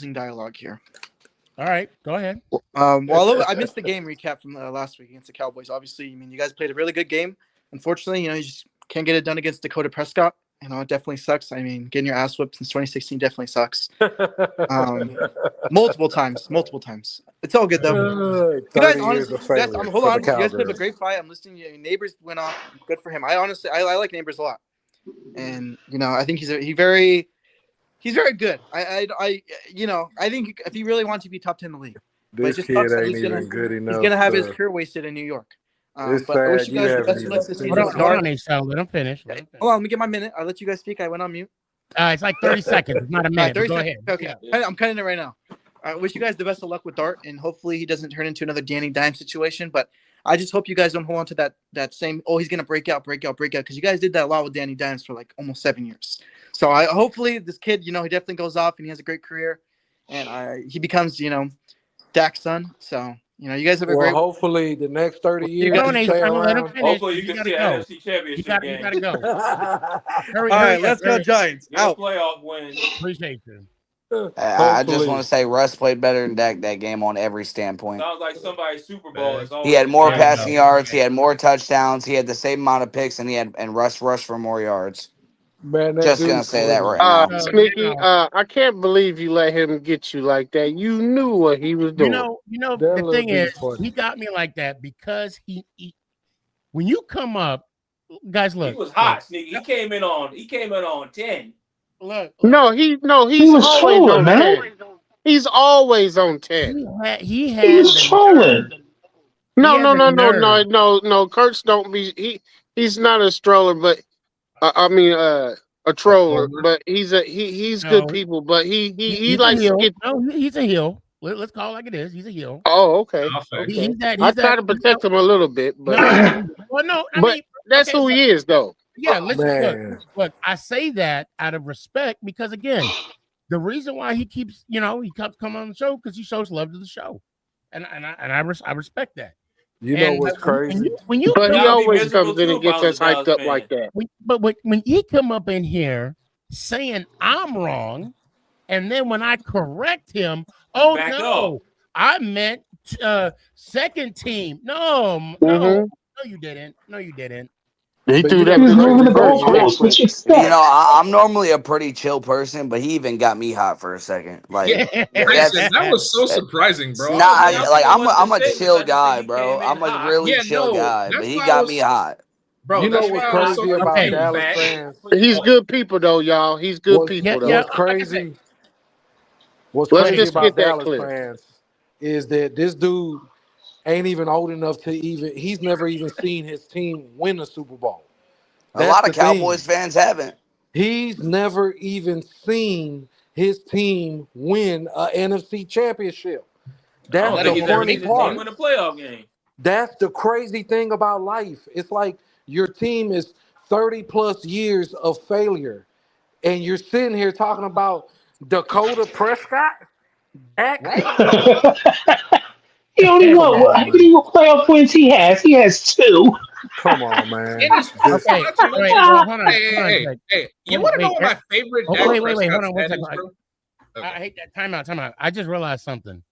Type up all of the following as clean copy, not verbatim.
closing dialogue here. All right, go ahead. Well, I missed the game recap from last week against the Cowboys. Obviously, I mean, you guys played a really good game. Unfortunately, you just can't get it done against Dakota Prescott. It definitely sucks. I mean, getting your ass whipped since 2016 definitely sucks. Multiple times. It's all good though. You guys, honestly, hold on. You guys played a great fight. I'm listening. Your neighbors went off. Good for him. I like neighbors a lot, and I think he's very good. I think if he really wants to be top 10 in the league, but it just kid sucks that ain't even good enough. He's gonna have his career wasted in New York. But I wish you guys the best of luck this season. Hold on, let him finish. Hold on, let me get my minute. I'll let you guys speak. I went on mute. It's like 30 seconds. It's not a minute. 30 go seconds. Ahead. Okay, yeah. I'm cutting it right now. I wish you guys the best of luck with Dart, and hopefully he doesn't turn into another Danny Dimes situation. But I just hope you guys don't hold on to that same, he's gonna break out, because you guys did that a lot with Danny Dimes for like almost 7 years. So hopefully this kid, he definitely goes off and he has a great career, and he becomes, Dak's son. So you guys have a great. Hopefully the next 30 years. Hopefully you can see an NFC Championship game. You gotta go. All right, let's go Giants. Out. Playoff win. Appreciate you. I just want to say Russ played better than Dak that game on every standpoint. Sounds like somebody's Super Bowl. He had more passing yards. He had more touchdowns. He had the same amount of picks, and Russ rushed for more yards. Man, just gonna say that right now. Sneaky, I can't believe you let him get you like that. You knew what he was doing. The thing is, he got me like that because he when you come up, guys, look. He was hot, Sneaky. He came in on 10. Look. He's always on 10. He's always on 10. He was trolling. No. Kurtz don't be. He's not a stroller, but a troller. But he's good people. But he likes to get. No, he's a heel. Let's call it like it is. He's a heel. Oh, okay. I try to protect him a little bit, but that's who he is, though. Yeah, look. I say that out of respect because again, the reason why he keeps coming on the show because he shows love to the show, and I respect that. What's crazy? But he always comes in and gets us hyped up like that. But when he come up in here saying I'm wrong, and then when I correct him, I meant second team. No, you didn't. No, you didn't. He threw that. Moving the goalposts, which expect. I'm normally a pretty chill person, but he even got me hot for a second. Like that was so surprising, bro. I'm a chill guy, bro. I'm a really chill guy, but he got me hot. Bro, you know what's crazy about Dallas fans? He's good people, though, y'all. He's good people, though. What's crazy? What's crazy about Dallas fans is that this dude ain't even old enough to he's never even seen his team win a Super Bowl. A lot of Cowboys fans haven't. He's never even seen his team win an NFC championship. That's the funny part. Win a playoff game. That's the crazy thing about life. It's like your team is 30 plus years of failure, and you're sitting here talking about Dakota Prescott. He only won. How many playoff wins he has? He has 2. Come on, man. Okay, hold on. Hey, you want to know what my favorite? Wait, hold on one second. I hate that. Time out. I just realized something.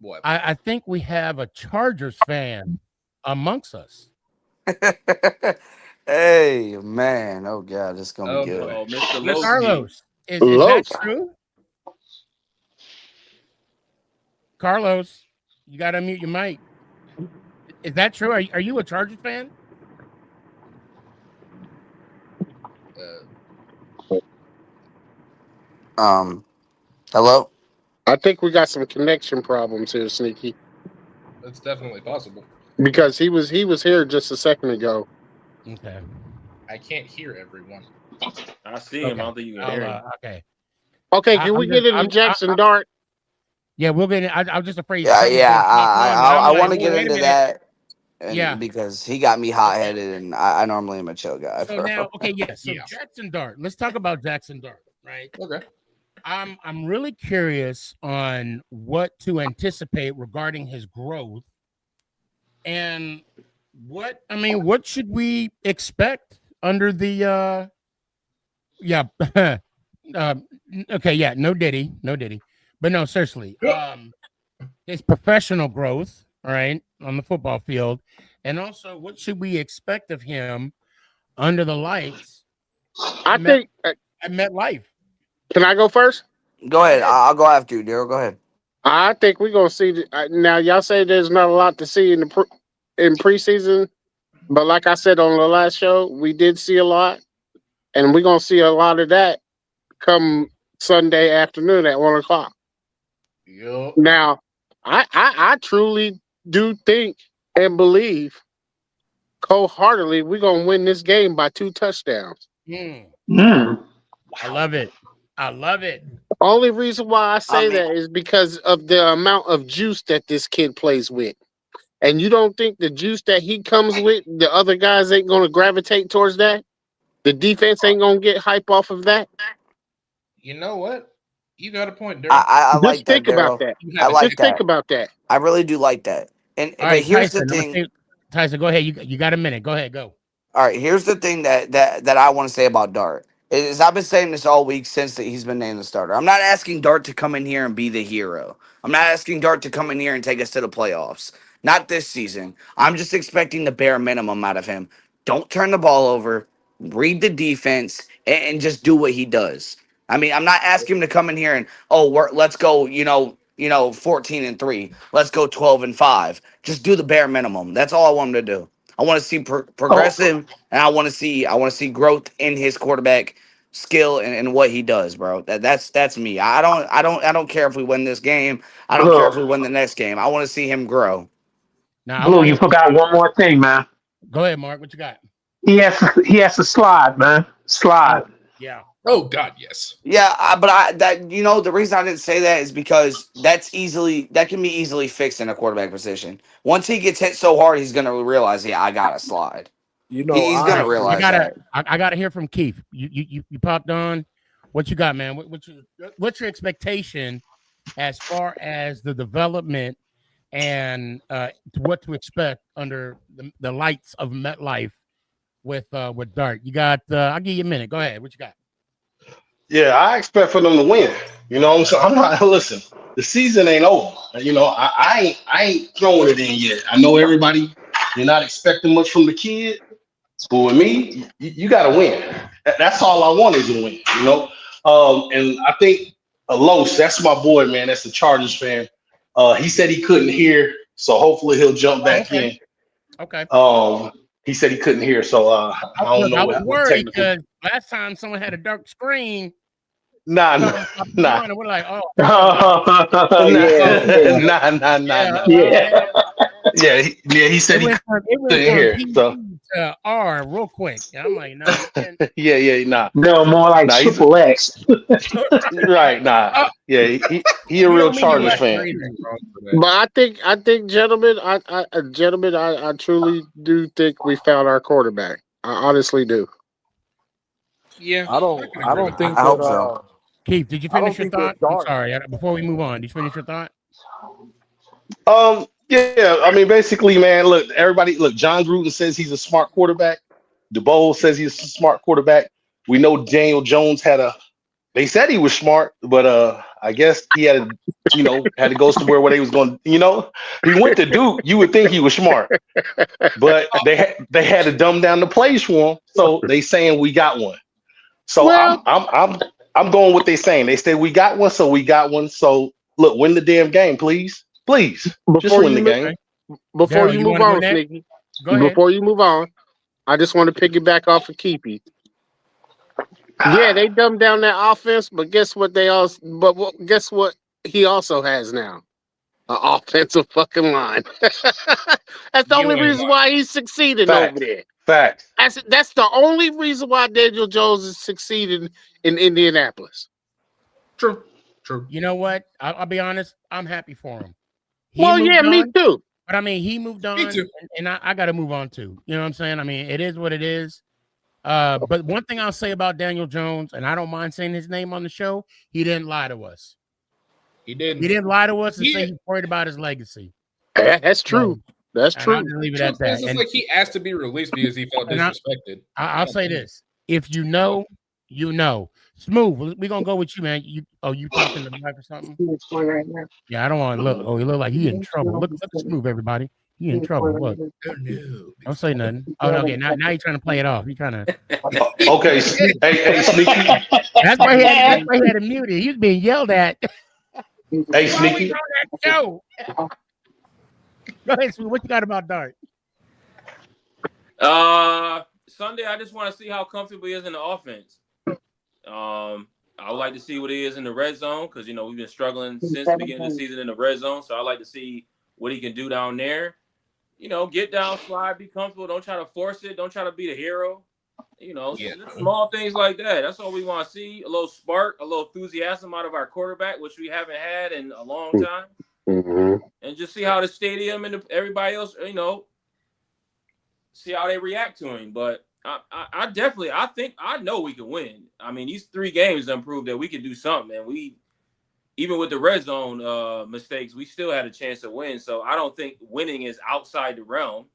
What? I think we have a Chargers fan amongst us. Hey, man. Oh, God. This is going to be good. Mr. Carlos, is that true? Carlos, you got to unmute your mic. Is that true? Are you a Chargers fan? Hello? I think we got some connection problems here, Sneaky. That's definitely possible. Because he was here just a second ago. Okay. I can't hear everyone. I see him. I don't think you can hear him. Okay. Okay, can we get into Jackson Dart? Yeah, we'll get in. I was just afraid. I want to get into that. Yeah, because he got me hot-headed, and I normally am a chill guy. So now, Jackson Dart. Let's talk about Jackson Dart, right? Okay. I'm really curious on what to anticipate regarding his growth, and what should we expect under the? No Diddy. But no, seriously, his professional growth, all right, on the football field, and also what should we expect of him under the lights I think. at MetLife? Can I go first? Go ahead. I'll go after you, Daryl. Go ahead. I think we're gonna see. Now, y'all say there's not a lot to see in the in preseason, but like I said on the last show, we did see a lot, and we're gonna see a lot of that come Sunday afternoon at 1:00. Yup. Now, I truly do think and believe wholeheartedly we're gonna win this game by 2 touchdowns. I love it. I love it. Only reason why I say that is because of the amount of juice that this kid plays with. And you don't think the juice that he comes with, the other guys ain't going to gravitate towards that? The defense ain't going to get hype off of that? You know what? You got a point, Daryl. I like Just that, think about Daryl. that. I like Just that. think about that. I really do like that. And All but right, here's Tyson, the thing. Tyson, go ahead. You got a minute. Go ahead. Go. All right, here's the thing that I want to say about Dart. Is I've been saying this all week since he's been named the starter. I'm not asking Dart to come in here and be the hero. I'm not asking Dart to come in here and take us to the playoffs. Not this season. I'm just expecting the bare minimum out of him. Don't turn the ball over. Read the defense and just do what he does. I mean, I'm not asking him to come in here and let's go, 14-3. Let's go 12-5. Just do the bare minimum. That's all I want him to do. I want to see progressive, and I want to see growth in his quarterback skill and what he does, bro. That's me. I don't care if we win this game. I don't care if we win the next game. I want to see him grow. Now, Blue, you forgot one more thing, man. Go ahead, Mark. What you got? He has to slide, man. Slide. Yeah. Oh God, yes. Yeah, but the reason I didn't say that is because that can be easily fixed in a quarterback position. Once he gets hit so hard, he's gonna realize, I gotta slide. He's gonna realize that. I gotta hear from Keith. You popped on. What you got, man? What's your expectation as far as the development and what to expect under the lights of MetLife with Dart? You got. I'll give you a minute. Go ahead. What you got? Yeah, I expect for them to win. You know what I'm saying? I'm not listen. The season ain't over. I ain't throwing it in yet. I know everybody. You're not expecting much from the kid, but with me, you got to win. That's all I want is to win. And I think Los, that's my boy, man. That's the Chargers fan. He said he couldn't hear, so hopefully he'll jump back in. Okay. He said he couldn't hear, so I don't know. I was worried because last time someone had a dark screen. Nah. We're like, oh. Yeah, he said he couldn't hear. So R real quick. And I'm like, no. Nah. No, more like triple X. Right, nah. Yeah, he a real Chargers fan. But I think, gentlemen, I truly do think we found our quarterback. I honestly do. Yeah, I don't think. I hope so. Keith, did you finish your thought? I'm sorry. Before we move on, did you finish your thought? Yeah. I mean, basically, man. Look, everybody. Look, John Gruden says he's a smart quarterback. DeBoer says he's a smart quarterback. We know Daniel Jones they said he was smart, but I guess he had to go somewhere where they was going. He went to Duke. You would think he was smart, but they had to dumb down the plays for him. So they saying we got one. So I'm going with they saying. They say we got one, so we got one. So look, win the damn game, please. Just win the game. Before you move on, Sneaky. Before you move on, I just want to piggyback off of Keepy. Yeah, they dumbed down that offense, but guess what? Guess what? He also has now an offensive fucking line. That's the only reason why he's succeeding over there. Fact. That's the only reason why Daniel Jones is succeeding in Indianapolis. True. You know what? I'll be honest. I'm happy for him. Me too. But I mean, he moved on, and I got to move on too. You know what I'm saying? I mean, it is what it is. But one thing I'll say about Daniel Jones, and I don't mind saying his name on the show, he didn't lie to us. He didn't. He didn't lie to us and say he's worried about his legacy. That's true. That's true. I'll just leave it at that. It's like he asked to be released because he felt disrespected. I'll say this: if you know You know. Smooth. We're gonna go with you, man. You talking to the wife or something? Yeah, I don't want to look. Oh, he look like he in trouble. Look at Smooth, everybody. He in trouble. Look. Oh, no. Don't say nothing. Oh, okay. Now he's trying to play it off. He's trying to. Okay, hey, Sneaky. That's why he had him muted. He's being yelled at. Hey, Sneaky. On that show. Go ahead, Smooth. What you got about Dart? Sunday, I just want to see how comfortable he is in the offense. I would like to see what he is in the red zone because we've been struggling since the beginning of the season in the red zone. So I like to see what he can do down there. Get down, slide, be comfortable. Don't try to force it. Don't try to be the hero. Small things like that. That's all we want to see. A little spark, a little enthusiasm out of our quarterback, which we haven't had in a long time. Mm-hmm. And just see how the stadium and everybody else, see how they react to him. But I think I know we can win. I mean, these 3 games done proved that we can do something. And we, even with the red zone mistakes, we still had a chance to win. So I don't think winning is outside the realm.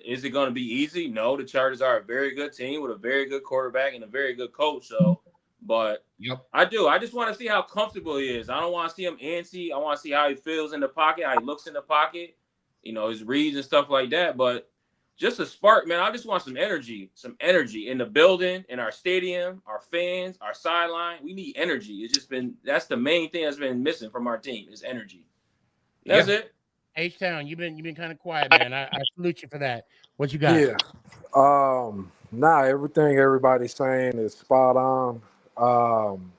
Is it going to be easy? No, the Chargers are a very good team with a very good quarterback and a very good coach. So, but I just want to see how comfortable he is. I don't want to see him antsy. I want to see how he feels in the pocket, how he looks in the pocket, his reads and stuff like that. But just a spark, man. I just want some energy in the building, in our stadium, our fans, our sideline. We need energy. That's the main thing that's been missing from our team is energy. That's it. H-Town, you've been kind of quiet, man. I salute you for that. What you got? Yeah. Everything everybody's saying is spot on.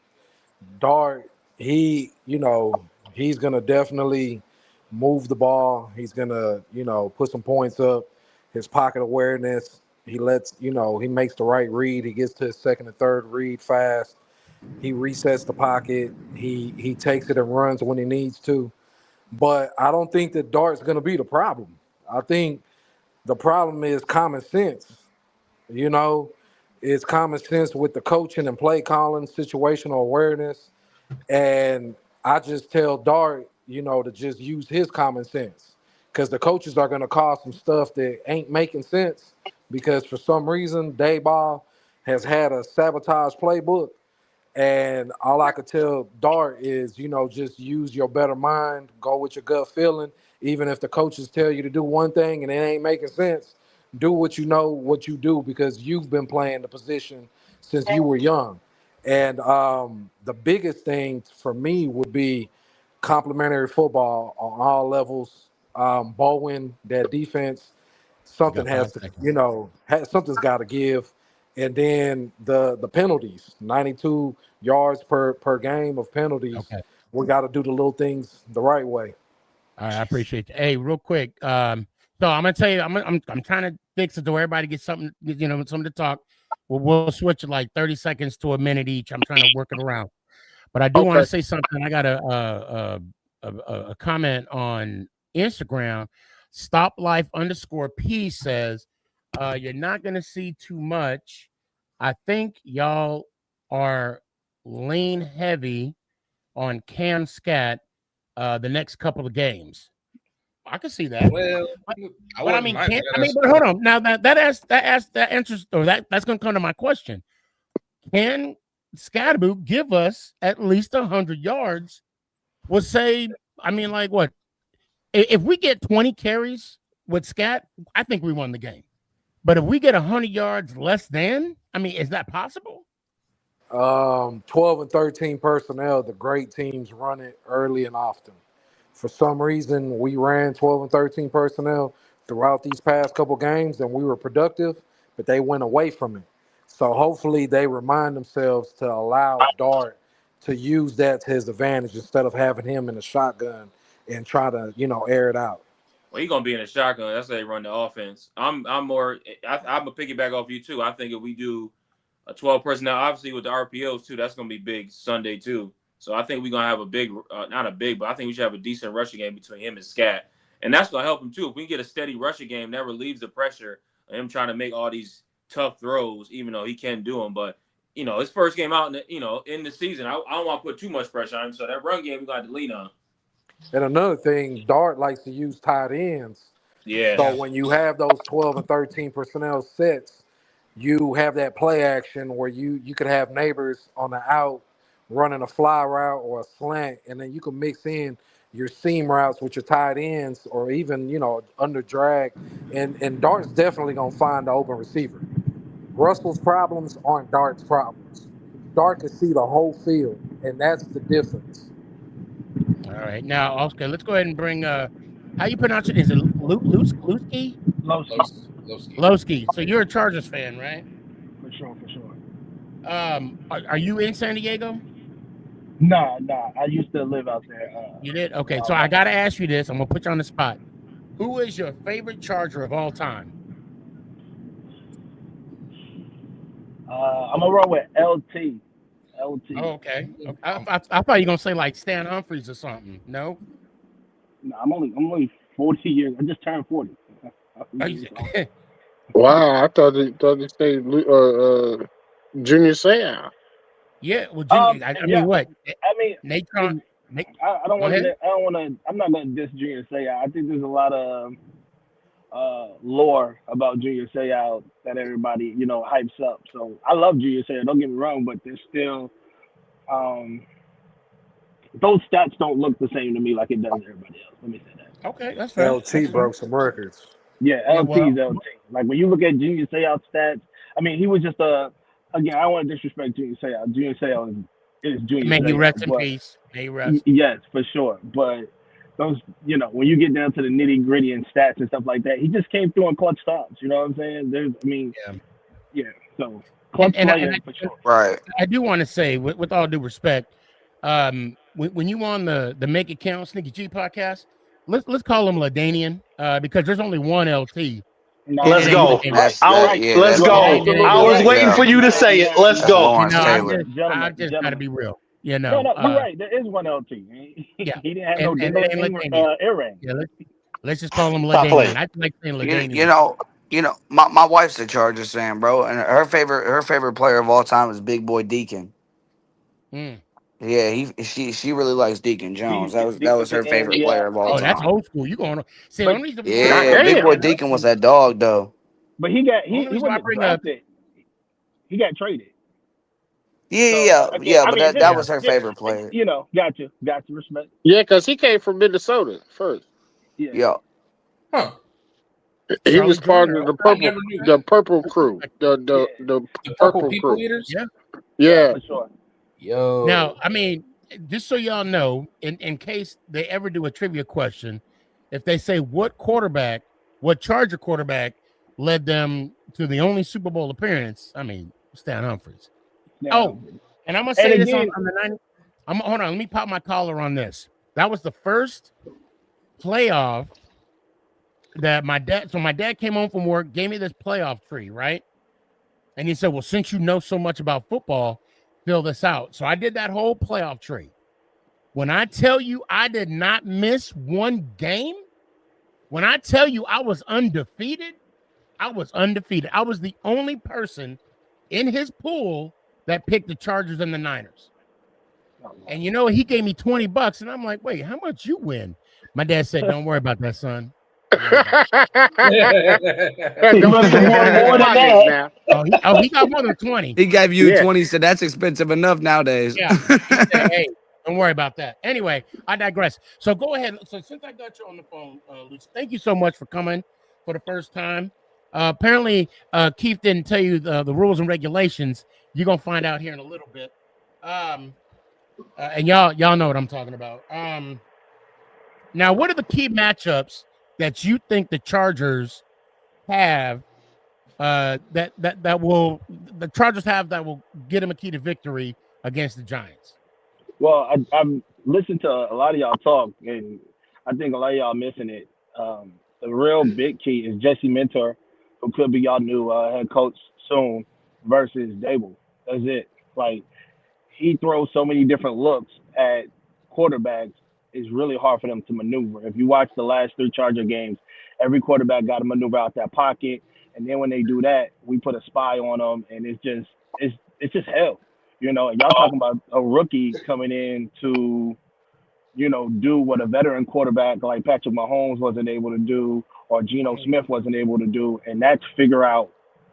Dart, he's gonna definitely move the ball. He's gonna, put some points up. His pocket awareness, he makes the right read. He gets to his second and third read fast. He resets the pocket. He takes it and runs when he needs to. But I don't think that Dart's going to be the problem. I think the problem is common sense. It's common sense with the coaching and play calling, situational awareness. And I just tell Dart, to just use his common sense because the coaches are going to call some stuff that ain't making sense because for some reason, Dayball has had a sabotage playbook. And all I could tell Dart is, just use your better mind, go with your gut feeling. Even if the coaches tell you to do one thing and it ain't making sense, do what you know what you do because you've been playing the position since you were young. And the biggest thing for me would be complementary football on all levels. Bowen, that defense, something has to, something's got to give. And then the penalties, 92 yards per game of penalties. Okay. We got to do the little things the right way. All right, I appreciate you. Hey, real quick. So I'm gonna tell you, I'm trying to fix it to where everybody gets something, something to talk. We'll switch it like 30 seconds to a minute each. I'm trying to work it around. But I do want to say something. I got a comment on Instagram. StopLife_P says, you're not gonna see too much. I think y'all are lean heavy on Cam Scat the next couple of games. I can see that. Well, but I mean, but hold on. Now that answers, or that's going to come to my question. Can Scatterboot give us at least 100 yards? We'll say, I mean, like what? If we get 20 carries with Scat, I think we won the game. But if we get 100 yards less than, I mean, is that possible? 12 and 13 personnel, the great teams run it early and often. For some reason, we ran 12 and 13 personnel throughout these past couple games, and we were productive, but they went away from it. So hopefully they remind themselves to allow Dart to use that to his advantage instead of having him in the shotgun and try to, air it out. Well, he's gonna be in a shotgun. That's how they run the offense. I'm gonna piggyback off you too. I think if we do a 12 personnel, obviously with the RPOs too, that's gonna be big Sunday too. So I think we're gonna have a big, not a big, but I think we should have a decent rushing game between him and Scat, and that's gonna help him too. If we get a steady rushing game, that relieves the pressure of him trying to make all these tough throws, even though he can do them. But his first game out in the season, I don't want to put too much pressure on him. So that run game we got to lean on. And another thing, Dart likes to use tight ends. Yeah. So when you have those 12 and 13 personnel sets, you have that play action where you could have Neighbors on the out running a fly route or a slant, and then you can mix in your seam routes with your tight ends or even, under drag. And Dart's definitely going to find the open receiver. Russell's problems aren't Dart's problems. Dart can see the whole field, and that's the difference. All right. Now, Oscar, let's go ahead and bring how you pronounce it? Is it Lewski? Lowski. So you're a Chargers fan, right? For sure. Are you in San Diego? Nah. I used to live out there. You did? Okay. So I gotta ask you this. I'm gonna put you on the spot. Who is your favorite Charger of all time? I'm gonna roll with LT. Oh, okay. I thought you were gonna say like Stan Humphries or something. No. No, I'm only 40 years. I just turned 40. Wow, I thought they said Junior Seau. Yeah, well, Junior, I mean, what? I mean, Natron. I don't want to. I'm not gonna diss Junior Seau. I think there's a lot of lore about Junior Seau that everybody hypes up. So I love Junior Seau. Don't get me wrong, but there's still those stats don't look the same to me like it does everybody else. Let me say that. Okay, that's fair. LT broke some records. Yeah, LT's LT. Like when you look at Junior Seau stats, I mean, he was just again, I don't want to disrespect Junior Seau. Junior Seau is Junior Seau. May he rest in peace. May he rest. Yes, for sure. But those, when you get down to the nitty gritty and stats and stuff like that, he just came through in clutch stops. You know what I'm saying? So clutch player for sure. Right. I do want to say, with all due respect, when you on the Make It Count Sneaky G podcast, let's call him LaDainian because there's only one LT. Let's go. Let's go. I was waiting for you to say it. Let's go. I just got to be real. No, you're right. There is one LT. He didn't have no earring. Yeah, let's just call him LaDainian. I like saying LaDainian. My wife's a Chargers fan, bro, and her favorite player of all time is Big Boy Deacon. Yeah, she really likes Deacon Jones. That was her favorite player of all time. Oh, that's old school. You going on? See, Big Boy Deacon was that dog though. But he wasn't drafted. He got traded. Yeah, but that was her favorite player. Got you, respect. Yeah, because he came from Minnesota first. Yeah. Huh. He was part of the purple crew. The purple people crew. eaters? Yeah. For sure. Yo. Now, I mean, just so y'all know, in case they ever do a trivia question, if they say what Charger quarterback led them to the only Super Bowl appearance, I mean, Stan Humphries. Oh, and I'm gonna say this on the 90. Hold on, let me pop my collar on this. That was the first playoff that my dad came home from work, gave me this playoff tree, right? And he said, well, since you know so much about football, fill this out. So I did that whole playoff tree. When I tell you I did not miss one game, when I tell you I was undefeated, I was undefeated. I was the only person in his pool that picked the Chargers and the Niners. And he gave me $20, and I'm like, wait, how much you win? My dad said, don't worry about that, son. He got more than 20. He gave you 20, so that's expensive enough nowadays. Yeah. He said, hey, don't worry about that. Anyway, I digress. So go ahead. So since I got you on the phone, Lucy, thank you so much for coming for the first time. Apparently, Keith didn't tell you the rules and regulations. You're gonna find out here in a little bit. And y'all know what I'm talking about. Now, what are the key matchups that you think the Chargers have that will get them a key to victory against the Giants? Well, I've listened to a lot of y'all talk, and I think a lot of y'all missing it. The real big key is Jesse Mentor, who could be y'all new head coach soon, versus Dable. That's it. Like, he throws so many different looks at quarterbacks. It's really hard for them to maneuver. If you watch the last 3 Charger games, every quarterback got to maneuver out that pocket, and then when they do that, we put a spy on them, and it's just hell. And y'all talking about a rookie coming in to, do what a veteran quarterback like Patrick Mahomes wasn't able to do, or Geno Smith wasn't able to do, and that's figure out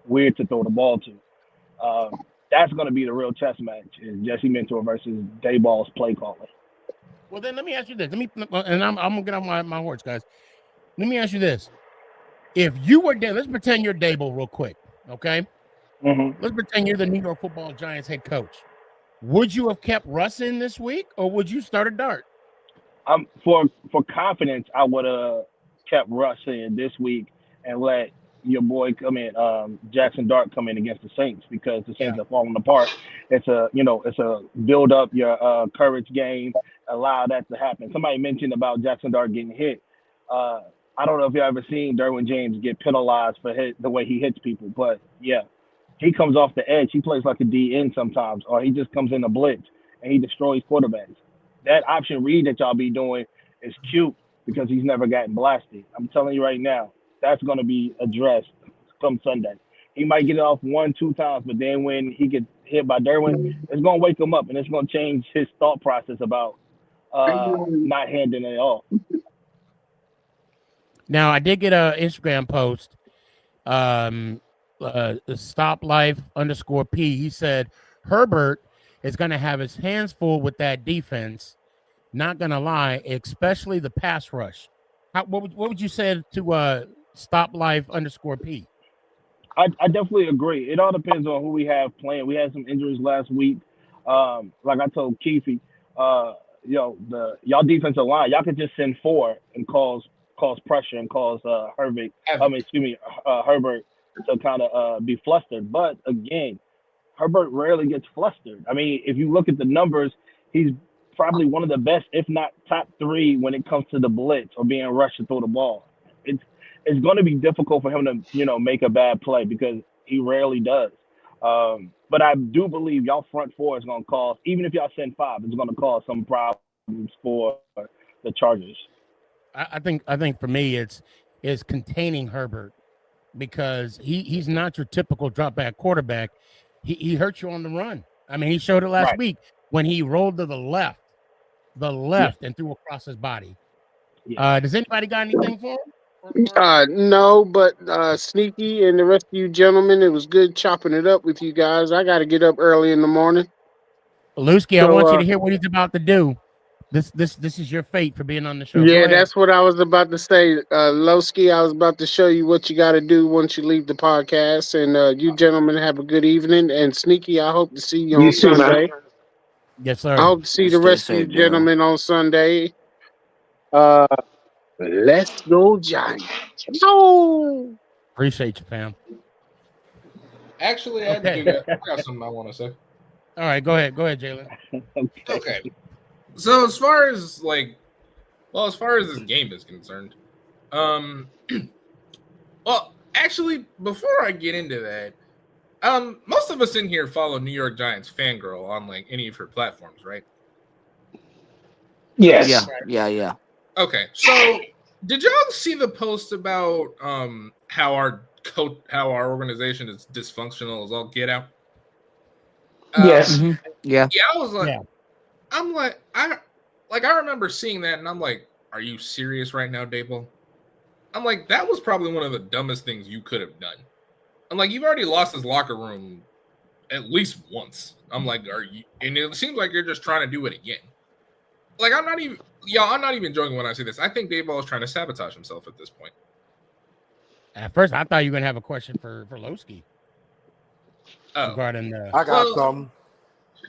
weird to throw the ball to. That's going to be the real chess match: is Jesse Mentor versus Dayball's play calling. Well, then let me ask you this. I'm gonna get on my horse, guys. Let me ask you this: if you were there, let's pretend you're Daboll real quick, okay? Mm-hmm. Let's pretend you're the New York Football Giants head coach. Would you have kept Russ in this week, or would you start a Dart? For confidence, I would have kept Russ in this week and let your boy come in, Jackson Dart come in against the Saints, because the Saints are falling apart. It's a build up your courage game, allow that to happen. Somebody mentioned about Jackson Dart getting hit. I don't know if you ever seen Derwin James get penalized for the way he hits people, but yeah, he comes off the edge. He plays like a DN sometimes, or he just comes in a blitz and he destroys quarterbacks. That option read that y'all be doing is cute because he's never gotten blasted. I'm telling you right now, that's going to be addressed come Sunday. He might get it off 1-2 times, but then when he gets hit by Derwin, it's going to wake him up and it's going to change his thought process about not handing it off. Now, I did get an Instagram post. StopLife_P. He said Herbert is going to have his hands full with that defense. Not going to lie, especially the pass rush. What would you say to StopLife_P? I definitely agree. It all depends on who we have playing. We had some injuries last week. Like I told Keefe, y'all defensive line, y'all could just send 4 and cause pressure and cause Herbert to kind of be flustered. But again, Herbert rarely gets flustered. I mean, if you look at the numbers, he's probably one of the best, if not top 3, when it comes to the blitz or being rushed to throw the ball. It's going to be difficult for him to, make a bad play because he rarely does. But I do believe y'all front 4 is going to cause, even if y'all send 5, it's going to cause some problems for the Chargers. I think for me it's containing Herbert, because he's not your typical drop back quarterback. He hurts you on the run. I mean, he showed it last week when he rolled to the left and threw across his body. Does anybody got anything for him? No, but Sneaky and the rest of you gentlemen, it was good chopping it up with you guys. I got to get up early in the morning. Lusky, I want you to hear what he's about to do. This is your fate for being on the show. Yeah, that's what I was about to say. Lowski, I was about to show you what you got to do once you leave the podcast. And you gentlemen have a good evening. And Sneaky, I hope to see you on Sunday. Yes, sir. I hope to see the rest of you gentlemen on Sunday. Let's go Giants. No. Appreciate you, fam. Actually, I got something I want to say. All right, go ahead, Jalen. Okay. So as far as this game is concerned, well, actually, before I get into that, most of us in here follow New York Giants Fangirl on like any of her platforms, right? Yes. Yeah. Okay, so did y'all see the post about how our organization is dysfunctional as all get out? Yes. Yeah. Yeah, I was like, I remember seeing that, and I'm like, are you serious right now, Daboll? I'm like, that was probably one of the dumbest things you could have done. I'm like, you've already lost his locker room at least once. I'm like, are you? And it seems like you're just trying to do it again. Like, I'm not even joking when I say this. I think Daboll is trying to sabotage himself at this point. At first, I thought you were gonna have a question for Lowski. Regarding I got some.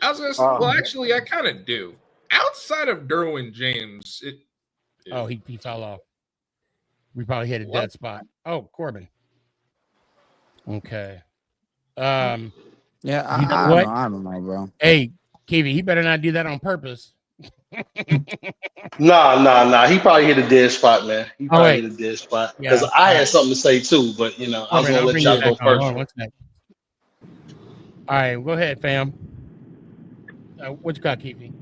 I was gonna say, well, actually, I kind of do. Outside of Derwin James, he fell off. We probably hit a dead spot. Oh, Corbin. Okay. Yeah, I don't know, bro. Hey, Kiwi, he better not do that on purpose. Nah. He probably hit a dead spot, man. He probably hit a dead spot. Because I had something to say too, but I was gonna let y'all go first. All right, go ahead, fam. What you got, Kiwi?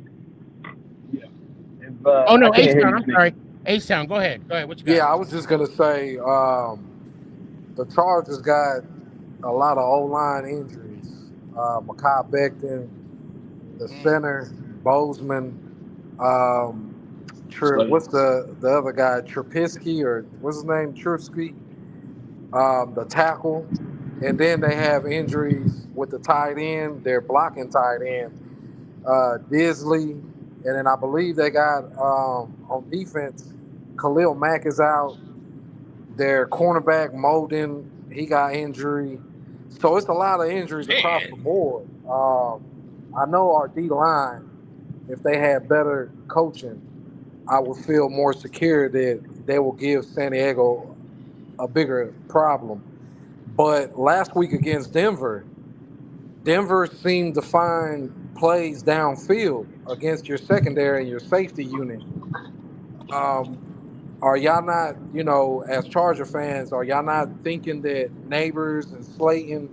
Oh no, H-Town. I'm sorry. H-Town, go ahead. What you got? Yeah, I was just gonna say the Chargers got a lot of O-line injuries. Mekhi Becton, the center, Bozeman, what's the other guy? Trubisky, or what's his name? Trubisky. The tackle. And then they have injuries with the tight end. They're blocking tight end, Disley. And then I believe they got on defense, Khalil Mack is out. Their cornerback, Molden, he got injury. So it's a lot of injuries across the Man, board. I know our D line, if they had better coaching, I would feel more secure that they will give San Diego a bigger problem. But last week against Denver, Denver seemed to find plays downfield against your secondary and your safety unit. Um, are y'all not, as Charger fans, are y'all not thinking that Neighbors and Slayton,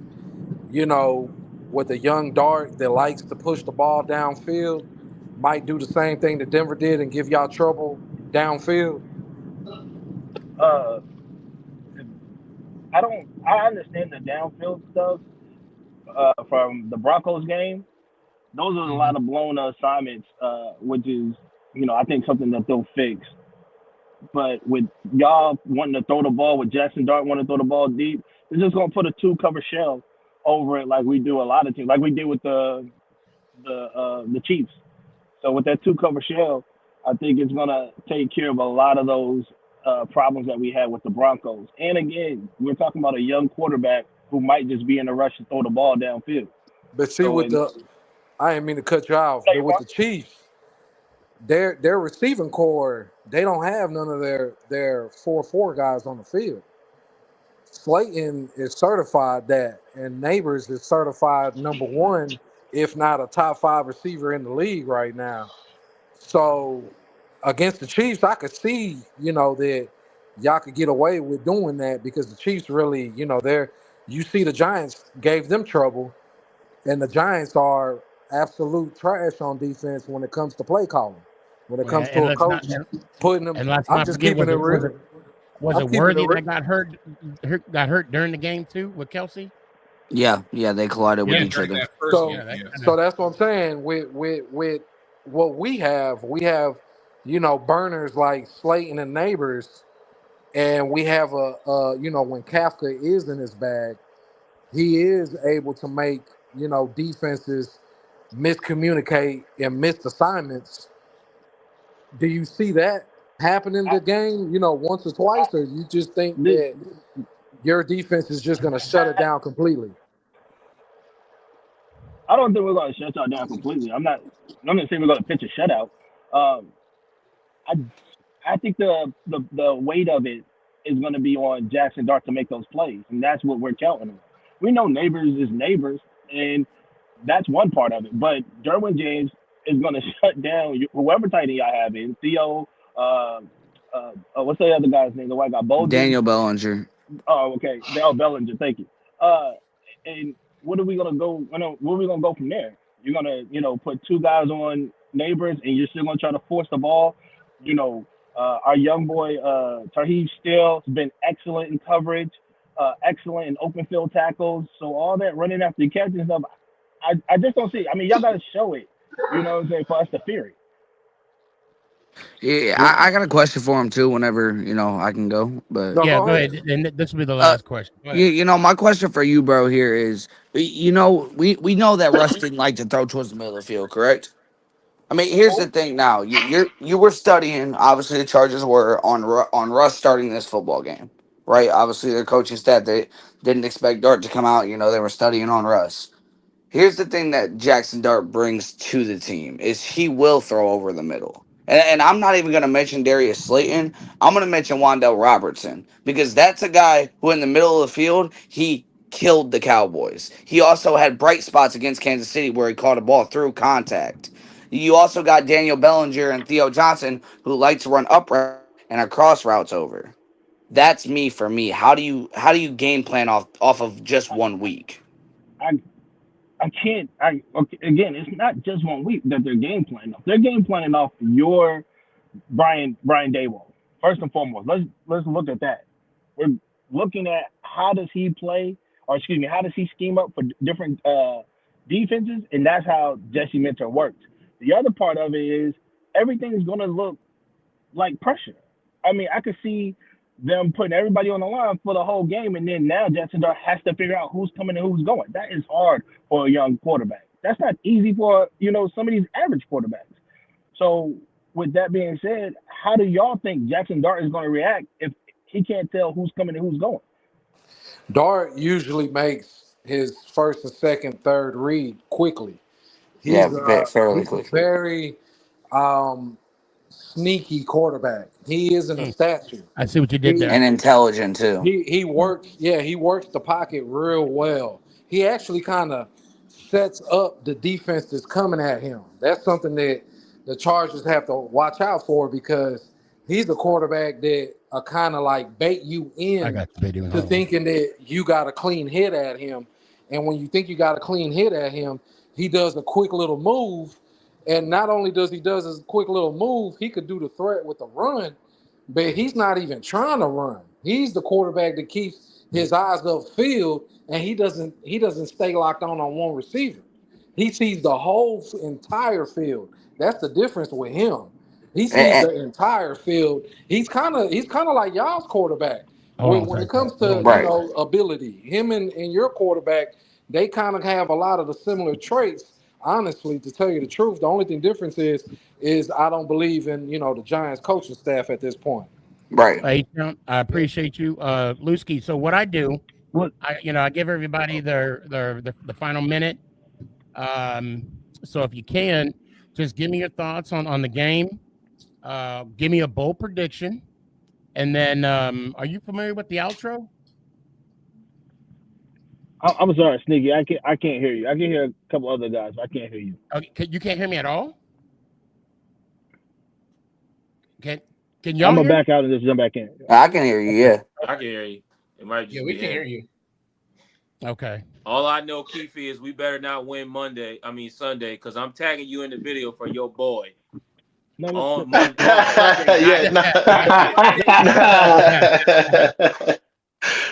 you know, with a young dart that likes to push the ball downfield, might do the same thing that Denver did and give y'all trouble downfield? Uh, I understand the downfield stuff from the Broncos game. Those are a Mhm. lot of blown assignments, which is, I think something that they'll fix. But with y'all wanting to throw the ball, with Jackson Dart wanting to throw the ball deep, they're just gonna put a two cover shell over it like we do a lot of teams, like we did with the Chiefs. So with that two cover shell, I think it's gonna take care of a lot of those problems that we had with the Broncos. And again, we're talking about a young quarterback who might just be in a rush to throw the ball downfield. But see, So with in the, I didn't mean to cut you off, no, but you're with fine. the Chiefs, their receiving core, they don't have none of their 4-4 guys on the field. Slayton is certified that, and Neighbors is certified number one, if not a top five receiver in the league right now. So against the Chiefs, I could see, that y'all could get away with doing that because the Chiefs really, they're, you see the Giants gave them trouble, and the Giants are absolute trash on defense when it comes to play calling. When it Well, comes to a coach putting them, and let's I'm not just forget keeping it real. was I'm it keeping it Worthy real. that got hurt during the game too with Kelsey? Yeah, they collided with yeah, each during other. that first So Yeah, game, that kind yes. of. so that's what I'm saying. With what we have, burners like Slayton and Neighbors, and we have when Kafka is in his bag, he is able to make defenses miscommunicate and miss assignments. Do you see that happen in I, the game? Once or twice, or you just think this, that your defense is just going to shut it down completely? I don't think we're going to shut y'all down completely. I'm not saying we're going to pitch a shutout. Um, I I think the weight of it is going to be on Jackson Dart to make those plays, and that's what we're counting on. We know Neighbors is Neighbors, and that's one part of it. But Derwin James is going to shut down whoever tight end I have in Theo. What's the other guy's name? The white guy, Bolden. Daniel Bellinger. Oh, okay. Dale Bellinger, thank you. Uh, and what are we gonna go? Where are we gonna go from there? You're gonna, put two guys on Neighbors, and you're still gonna try to force the ball. Our young boy Tarheeb Still has been excellent in coverage, excellent in open field tackles. So all that running after the catch and stuff, I just don't see. I mean, y'all gotta show it. You know what I'm saying, for us to fear it. Yeah, Yeah. I got a question for him too. Whenever I can go, but No, Yeah, go go ahead. ahead. And this will be the uh, last question. Go ahead. my question for you, bro, here is, we know that Russ didn't like to throw towards the middle of the field, correct? I mean, here's the thing. Now, you were studying. Obviously, the Chargers were on Russ starting this football game, right? Obviously, their coaching staff, they didn't expect Dart to come out. They were studying on Russ. Here's the thing that Jackson Dart brings to the team is he will throw over the middle. And I'm not even going to mention Darius Slayton. I'm going to mention Wandell Robertson because that's a guy who in the middle of the field, he killed the Cowboys. He also had bright spots against Kansas City where he caught a ball through contact. You also got Daniel Bellinger and Theo Johnson who like to run up and are cross routes over. That's me for me. How do you game plan off of just 1 week? I I can't. Okay, again, it's not just 1 week that they're game planning off. They're game planning off your Brian Daywall. First and foremost, let's look at that. We're looking at how does he play, or excuse me, how does he scheme up for different defenses, and that's how Jesse Minter works. The other part of it is everything's going to look like pressure. I mean, I could see them putting everybody on the line for the whole game, and then now Jackson Dart has to figure out who's coming and who's going. That is hard for a young quarterback. That's not easy for some of these average quarterbacks. So with that being said, how do y'all think Jackson Dart is going to react if he can't tell who's coming and who's going? Dart usually makes his first and second, third read quickly. Yeah, fairly He's a quickly. very sneaky quarterback. He isn't a statue. I see what you did there. And intelligent too. He works. Yeah, he works the pocket real well. He actually kind of sets up the defense that's coming at him. That's something that the Chargers have to watch out for because he's a quarterback that kind of like bait you in to thinking that you got a clean hit at him. And when you think you got a clean hit at him, he does a quick little move. And not only does he does his quick little move, he could do the threat with the run, but he's not even trying to run. He's the quarterback that keeps his eyes upfield, and he doesn't stay locked on one receiver. He sees the whole entire field. That's the difference with him. He sees the entire field. He's kind of like y'all's quarterback when it comes to ability. Him and your quarterback, they kind of have a lot of the similar traits. Honestly, to tell you the truth, the only thing difference is I don't believe in the Giants coaching staff at this point. Right. I appreciate you, Lusky. So what I do, I give everybody the final minute. So if you can, just give me your thoughts on the game. Give me a bold prediction, and then are you familiar with the outro? I'm sorry, Sneaky. I can't hear you. I can hear a couple other guys, but I can't hear you. Okay, you can't hear me at all? Can y'all I'm hear? gonna back out and just jump back in. I can hear you. Yeah, I can hear you. It might just we be can him. hear you. Okay. All I know, Keith, is we better not win Sunday, because I'm tagging you in the video for your boy. On Monday.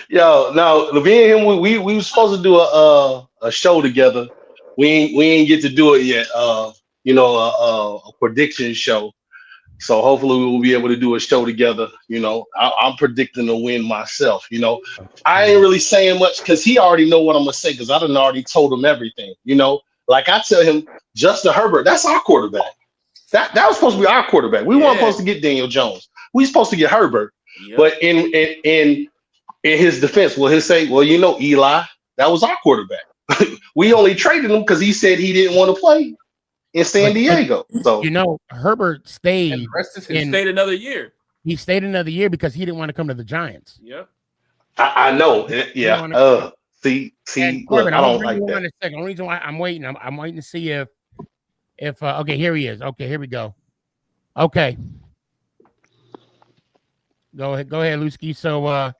Yo, no, me and him, we were supposed to do a show together. We ain't get to do it yet. A prediction show. So hopefully we will be able to do a show together. I'm predicting to win myself. I ain't really saying much because he already know what I'm gonna say because I done already told him everything. Like I tell him, Justin Herbert, that's our quarterback. That was supposed to be our quarterback. We weren't supposed to get Daniel Jones. We supposed to get Herbert. Yep. But in his defense, he'll say, Eli, that was our quarterback. We only traded him because he said he didn't want to play in San Diego. So Herbert stayed. Stayed another year. He stayed another year because he didn't want to come to the Giants. Yep. I know. Yeah. See. Look, I don't like that. The second reason why I'm waiting. I'm waiting to see if okay, here he is. Okay, here we go. Okay. Go ahead, Lusky. So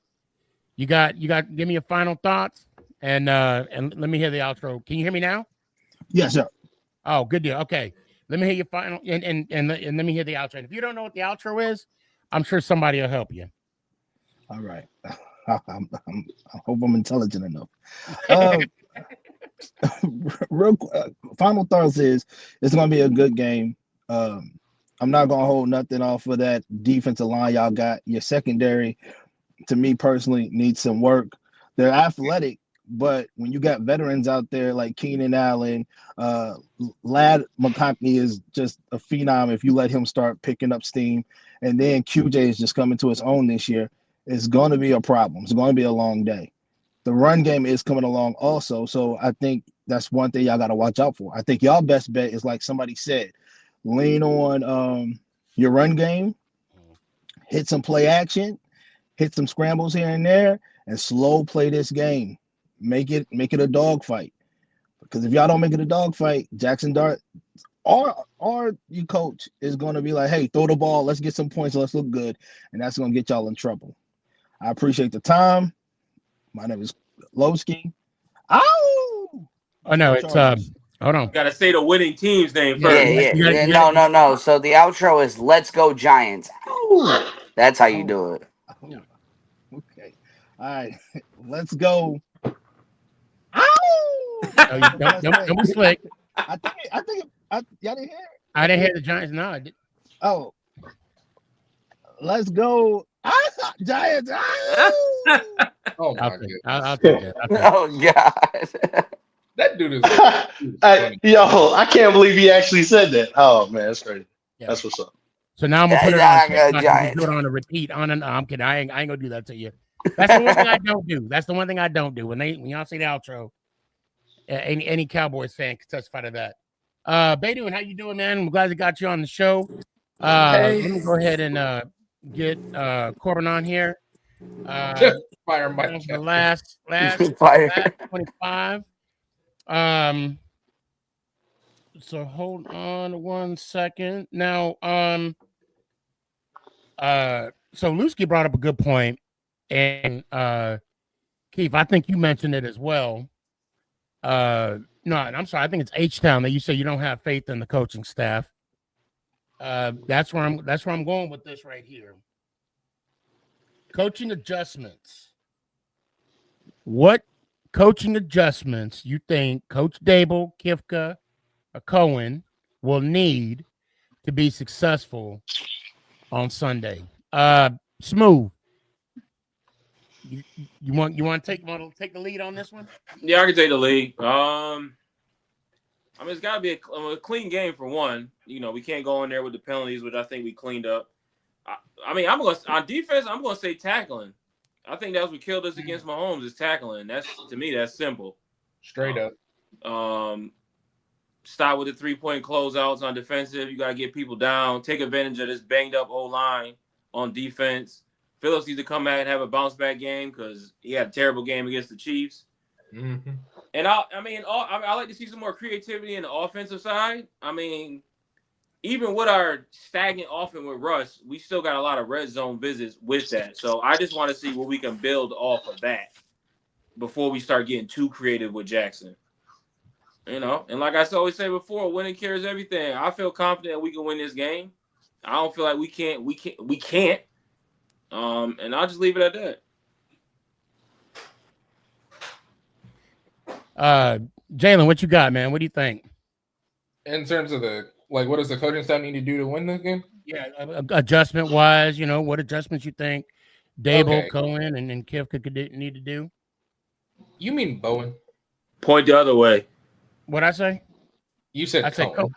you got give me your final thoughts and let me hear the outro. Can you hear me now? Yes, sir. Oh, good deal. Okay. Let me hear your final and let me hear the outro. And if you don't know what the outro is, I'm sure somebody will help you. All right. I hope I'm intelligent enough. Real final thoughts is it's gonna be a good game. I'm not gonna hold nothing off of that defensive line y'all got. Your secondary, to me personally, needs some work. They're athletic, but when you got veterans out there like Keenan Allen, Lad McConkey is just a phenom if you let him start picking up steam, and then QJ is just coming to his own this year. It's going to be a problem. It's going to be a long day. The run game is coming along also, so I think that's one thing y'all got to watch out for. I think y'all best bet is like somebody said, lean on your run game, hit some play action, hit some scrambles here and there, and slow play this game. Make it a dog fight. Because if y'all don't make it a dog fight, Jackson Dart or you coach is going to be like, hey, throw the ball, let's get some points, let's look good, and that's going to get y'all in trouble. I appreciate the time. My name is Lowski. Oh no, it's hold on. You gotta say the winning team's name first. Yeah. No. So the outro is "Let's Go Giants." Ow. That's how you do it. Okay. All right. Let's go. Don't be slick. I think y'all didn't hear it. I didn't hear the Giants. No, I did. Oh. Let's go. Giants. Oh my I'll take goodness. that. Oh God. That dude is funny. Yo, I can't believe he actually said that. Oh man, that's crazy. Yeah. That's what's up. So now I'm gonna put it on TikTok and do it on a repeat. No, I'm kidding. I ain't gonna do that to you. That's the one thing I don't do. That's the one thing I don't do. When y'all say the outro, any Cowboys fan can testify to that. Beidou, how you doing, man? I'm glad I got you on the show. Let me go ahead and get Corbin on here. Fire Mike. The last Fire. 25. So hold on 1 second. Now, so Lusky brought up a good point, and Keith, I think you mentioned it as well. No, I'm sorry, I think it's H-Town that you say you don't have faith in the coaching staff. That's where I'm going with this right here. Coaching adjustments. What coaching adjustments you think Coach Dable, Kifka, or Cohen will need to be successful on Sunday? Smooth. You want to take the lead on this one? Yeah, I can take the lead. I mean, it's got to be a clean game for one. You know, we can't go in there with the penalties, which I think we cleaned up. I mean, on defense, I'm going to say tackling. I think that's what killed us against Mahomes is tackling. To me, that's simple. Straight up. Start with the 3-point closeouts on defensive. You got to get people down. Take advantage of this banged up O-line on defense. Phillips needs to come back and have a bounce back game because he had a terrible game against the Chiefs. Mm-hmm. And I like to see some more creativity in the offensive side. I mean, even with our stagnant offense with Russ, we still got a lot of red zone visits with that. So I just want to see what we can build off of that before we start getting too creative with Jackson. You know, and like I always say before, winning carries everything. I feel confident we can win this game. I don't feel like we can't. And I'll just leave it at that. Jalen, what you got, man? What do you think? In terms of what does the coaching staff need to do to win this game? Yeah, adjustment wise, what adjustments you think Dable, Cohen, and Kifka could need to do? You mean Bowen? Point the other way. What'd I say? You said I Cohen.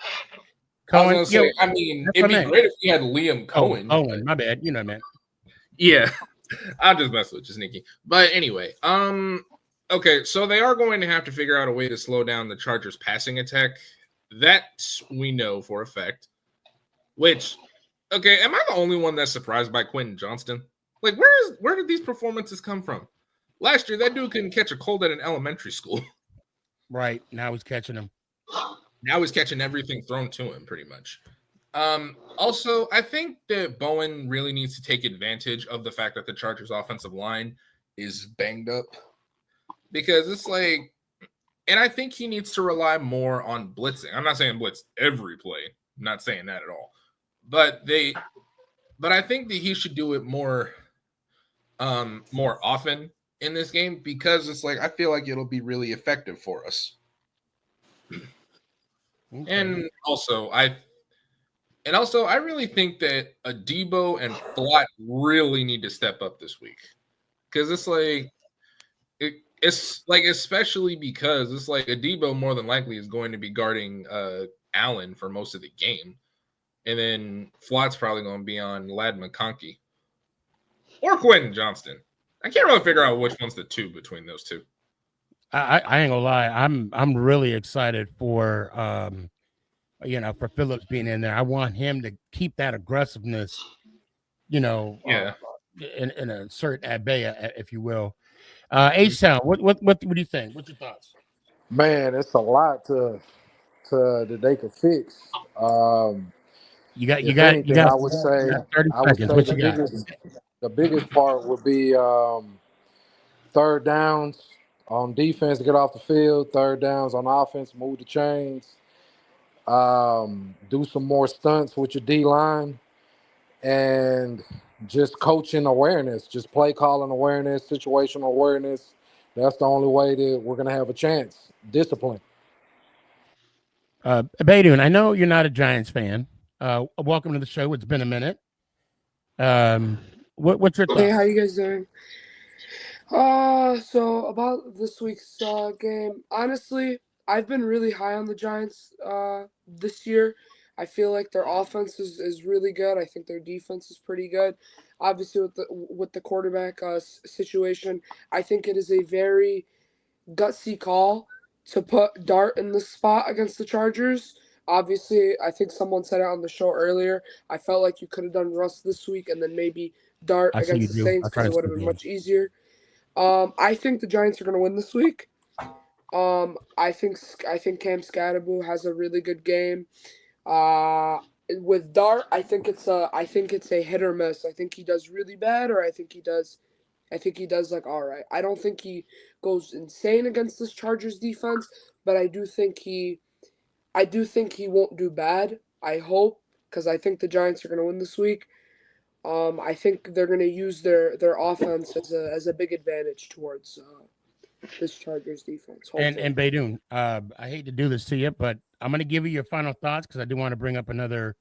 Cohen. I was gonna say, I mean, it'd be great if we had Liam Cohen. Cohen, my bad. You know, man. Yeah, I'll just mess with you, Sneaky. But anyway, okay, so they are going to have to figure out a way to slow down the Chargers' passing attack. That we know for a fact. Which, okay, am I the only one that's surprised by Quentin Johnston? Like, where did these performances come from? Last year, that dude couldn't catch a cold at an elementary school. Right, now he's catching them. Now he's catching everything thrown to him, pretty much. Also, I think that Bowen really needs to take advantage of the fact that the Chargers' offensive line is banged up. Because it's like, and I think he needs to rely more on blitzing. I'm not saying blitz every play. I'm not saying that at all. But I think that he should do it more often in this game because it's like I feel like it'll be really effective for us. Okay. And also I really think that Adebo and Flott really need to step up this week because it's like especially because it's like Adebo more than likely is going to be guarding Allen for most of the game, and then Flott's probably going to be on Lad McConkey or Quentin Johnston. I can't really figure out which one's the two between those two. I ain't gonna lie. I'm really excited for for Phillips being in there. I want him to keep that aggressiveness, in a certain at bay, if you will. H-Town, what do you think? What's your thoughts? Man, it's a lot that they could fix. You got I would say 30 seconds. The biggest part would be third downs on defense to get off the field, third downs on offense, move the chains, do some more stunts with your D-line, and just coaching awareness, just play calling awareness, situational awareness. That's the only way that we're going to have a chance. Discipline. Beidou, I know you're not a Giants fan. Welcome to the show. It's been a minute. What's your thoughts? Hey, how you guys doing? So about this week's game, honestly, I've been really high on the Giants this year. I feel like their offense is really good. I think their defense is pretty good. Obviously, with the quarterback situation, I think it is a very gutsy call to put Dart in the spot against the Chargers. Obviously, I think someone said it on the show earlier. I felt like you could have done Russ this week and then maybe Dart I see against you the do. Saints I try because to it would have see been you. much easier. I think the Giants are going to win this week. I think Cam Scadaboo has a really good game. With Dart, I think it's a hit or miss. I think he does really bad, or I think he does like all right. I don't think he goes insane against this Chargers defense, but I do think he won't do bad. I hope, because I think the Giants are going to win this week. I think they're going to use their offense as a big advantage towards this Chargers defense. Hopefully. And Baydoun, I hate to do this to you, but I'm going to give you your final thoughts because I do want to bring up another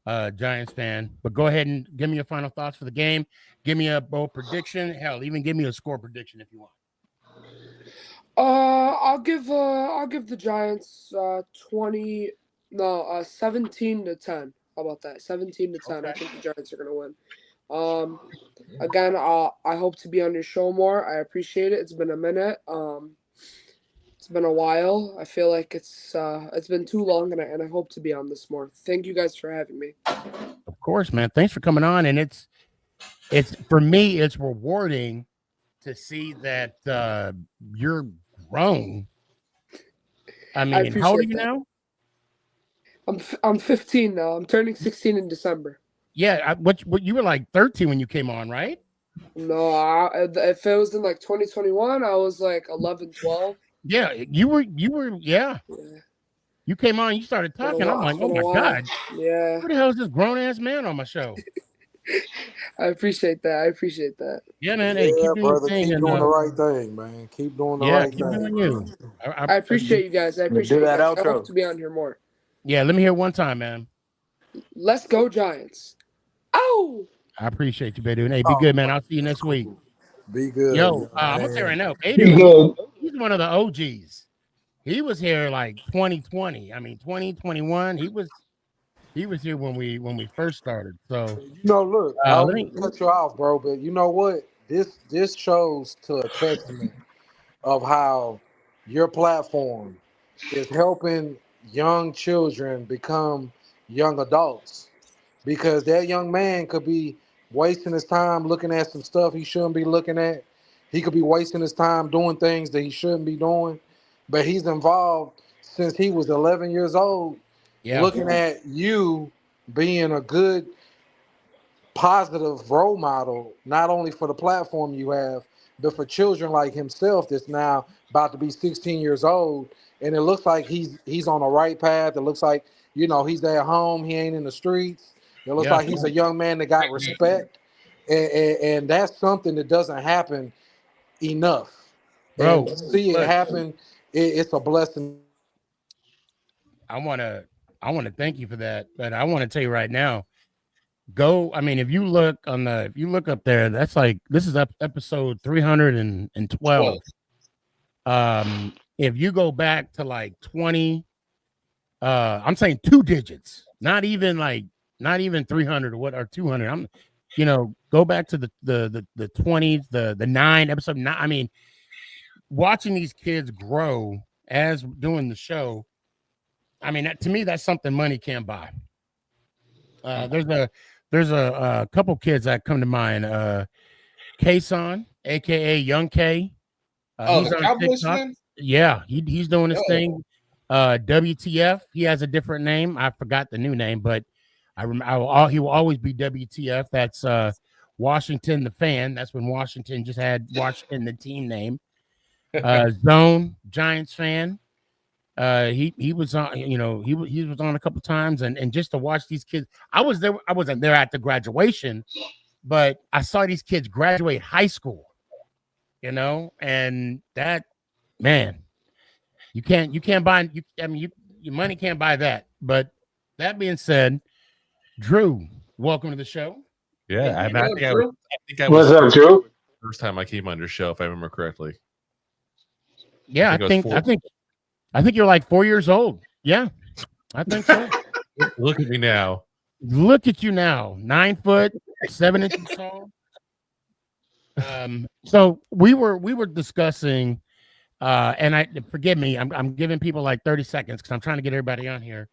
Giants fan. But go ahead and give me your final thoughts for the game. Give me a bold prediction. Hell, even give me a score prediction if you want. I'll give the Giants 17-10. How about that? 17-10. Okay. I think the Giants are going to win. Again, I hope to be on your show more. I appreciate it. It's been a minute. It's been a while. I feel like it's been too long, and I hope to be on this more. Thank you guys for having me. Of course, man. Thanks for coming on. And it's for me, it's rewarding to see that you're grown. I mean, how old are you now? I'm 15 now. I'm turning 16 in December. Yeah, what you were like 13 when you came on, right? No, if it was in like 2021, I was like 11, 12. Yeah, you were yeah. You came on, you started talking. I'm like, oh my God. Yeah. Who the hell is this grown ass man on my show? I appreciate that. Yeah, man. Hey, keep doing brother, your thing. keep And, doing the right thing, man. Keep doing the right keep thing. doing you. I appreciate you guys. I appreciate you guys. I hope to be on here more. Yeah, let me hear one time, man. Let's go, Giants. Oh! I appreciate you, Bedu. Hey, be good, man. I'll see you next week. Be good. Yo, I'm gonna say right now, Be Bedu, good. he's one of the OGs. He was here like 2020. I mean, 2021. He was here when we first started. So look, I don't let me cut you off, bro, but you know what? This shows to a testament of how your platform is helping young children become young adults. Because that young man could be wasting his time looking at some stuff he shouldn't be looking at. He could be wasting his time doing things that he shouldn't be doing. But he's involved since he was 11 years old, looking at you being a good, positive role model, not only for the platform you have, but for children like himself that's now about to be 16 years old. And it looks like he's on the right path. It looks like, he's at home. He ain't in the streets. It looks like he's a young man that got respect. And that's something that doesn't happen enough. Bro, and to see it happen, it's a blessing. I want to thank you for that, but I want to tell you right now, if you look up there, that's like, this is episode 312. If you go back to like 20, I'm saying 2 digits, not even 300 or 200. Go back to the 20s, the 9, episode 9. I mean, watching these kids grow as doing the show, I mean, to me, that's something money can't buy. There's a couple kids that come to mind. Kason, aka Young K. He's the Cowboys fan? Yeah, he's doing his thing. WTF, he has a different name. I forgot the new name, but he will always be WTF. That's Washington the fan. That's when Washington just had Washington the team name. Zone Giants fan. He was on, he was on a couple times, and just to watch these kids, I wasn't there at the graduation, but I saw these kids graduate high school, and that, man, you can't buy, your money can't buy that. But that being said, Drew, welcome to the show. Yeah, and I think I What's was up, Drew? first time I came on your show, if I remember correctly. Yeah, I think you're like 4 years old. Yeah, I think so. Look at me now. Look at you now, 9 foot 7 inches tall. So we were discussing, and I forgive me, I'm giving people like 30 seconds because I'm trying to get everybody on here.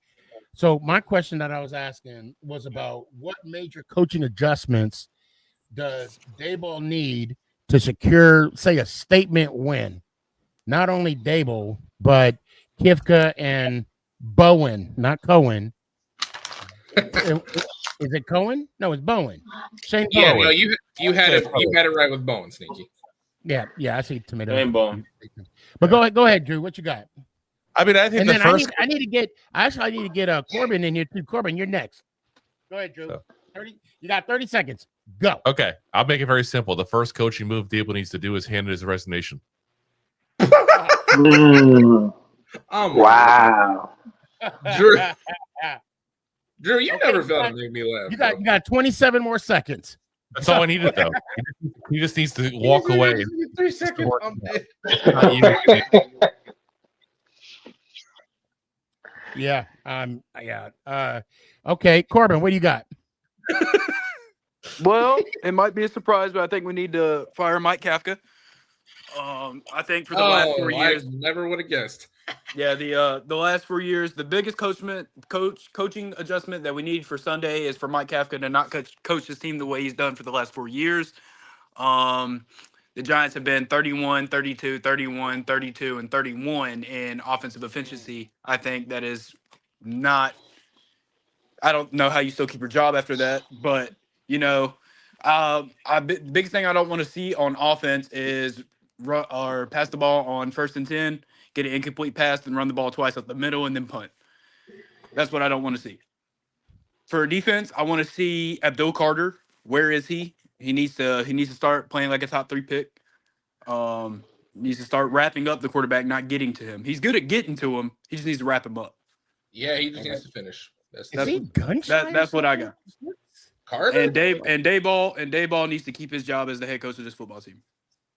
So my question that I was asking was about what major coaching adjustments does Daboll need to secure, say, a statement win? Not only Daboll, but Kifka and Bowen, not Cohen. Is it Cohen? No, it's Bowen. Shane Yeah, Bowen. no, you had it right with Bowen, Sneaky. Yeah, I see tomato. Shane Bowen. But go ahead, Drew. What you got? I mean, I think and the then first. I need to get Corbin in here too. Corbin, you're next. Go ahead, Drew. 30. You got 30 seconds. Go. Okay, I'll make it very simple. The first coaching move Daboll needs to do is hand in his resignation. Wow. Drew, you never failed to make me laugh. You got 27 more seconds. That's all I needed, though. He just needs to walk away. 3 seconds. I'm dead. Yeah. Okay, Corbin, what do you got? Well, it might be a surprise, but I think we need to fire Mike Kafka. I think for the last 4 years, I never would have guessed. Yeah, the last 4 years, the biggest coaching adjustment that we need for Sunday is for Mike Kafka to not coach his team the way he's done for the last 4 years. The Giants have been 31, 32, 31, 32, and 31 in offensive efficiency. I think that is not – I don't know how you still keep your job after that. But, the biggest thing I don't want to see on offense is pass the ball on 1st and 10, get an incomplete pass, and run the ball twice up the middle and then punt. That's what I don't want to see. For defense, I want to see Abdul Carter. Where is he? He needs to start playing like a top 3 pick. Needs to start wrapping up the quarterback, not getting to him. He's good at getting to him. He just needs to wrap him up. Yeah, he just needs to finish. That's what I got. Carter and Daboll needs to keep his job as the head coach of this football team.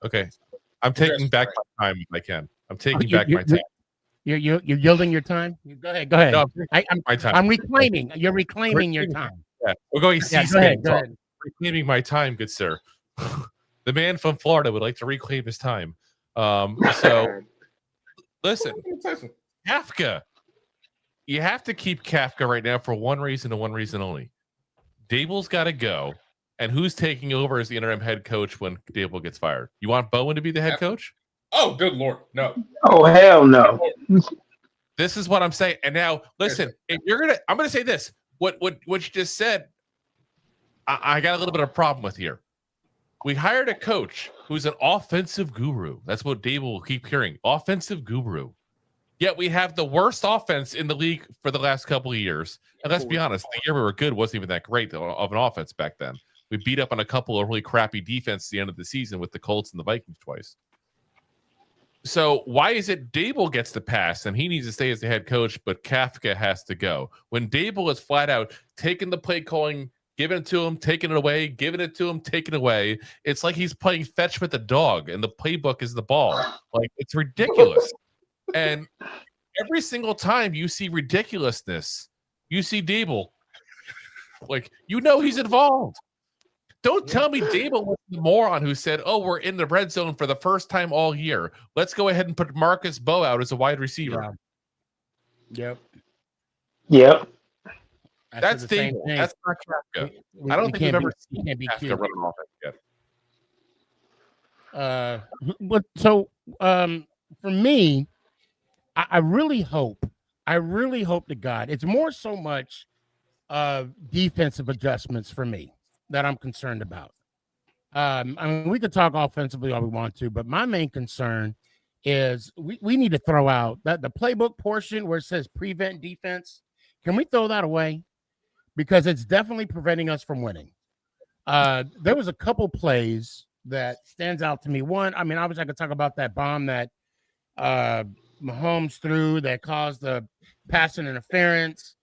Okay, I'm taking back my time if I can. I'm taking back my time. You're yielding your time. Go ahead. No, my time. I'm reclaiming. You're reclaiming your time. Yeah, we're going C-SPAN. Go ahead. Reclaiming my time, good sir. The man from Florida would like to reclaim his time. So listen, Kafka. You have to keep Kafka right now for one reason and one reason only. Daboll's got to go. And who's taking over as the interim head coach when Daboll gets fired? You want Bowen to be the head coach? Oh, good Lord. No. Oh, hell no. This is what I'm saying. And now, listen, if I'm going to say this. What you just said, I got a little bit of a problem with here. We hired a coach who's an offensive guru. That's what Daboll will keep hearing. Offensive guru. Yet we have the worst offense in the league for the last couple of years. And let's be honest, the year we were good wasn't even that great of an offense back then. We beat up on a couple of really crappy defense at the end of the season with the Colts and the Vikings twice. So why is it Daboll gets the pass and he needs to stay as the head coach, but Kafka has to go? When Daboll is flat out taking the play calling, giving it to him, taking it away, giving it to him, taking it away. It's like he's playing fetch with the dog and the playbook is the ball. Like, it's ridiculous. And every single time you see ridiculousness, you see Daboll. Like, he's involved. Don't tell me Daboll was the moron who said, "Oh, we're in the red zone for the first time all year. Let's go ahead and put Marcus Bowe out as a wide receiver." Yep. That's Daboll. That's not Kafka. I don't think we've ever seen Kafka run an offense yet. For me, I really hope to God it's more so much of defensive adjustments for me that I'm concerned about. I mean, we could talk offensively all we want to, but my main concern is we need to throw out that the playbook portion where it says prevent defense. Can we throw that away? Because it's definitely preventing us from winning. There was a couple plays that stands out to me. One, I mean, obviously I could talk about that bomb that Mahomes threw that caused the passing interference.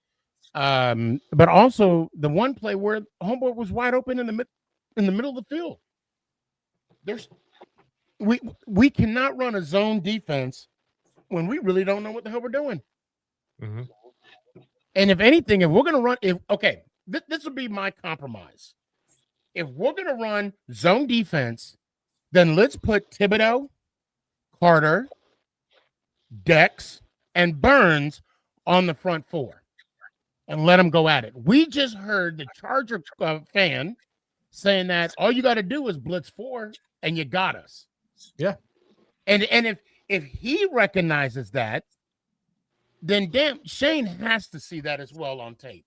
But also the one play where homeboy was wide open in the middle of the field. We cannot run a zone defense when we really don't know what the hell we're doing. Mm-hmm. And if anything, if we're gonna run, this would be my compromise. If we're gonna run zone defense, then let's put Thibodeau, Carter, Dex, and Burns on the front four and let them go at it. We just heard the Charger fan saying that all you got to do is blitz 4 and you got us. Yeah. And if he recognizes that, then damn, Shane has to see that as well on tape.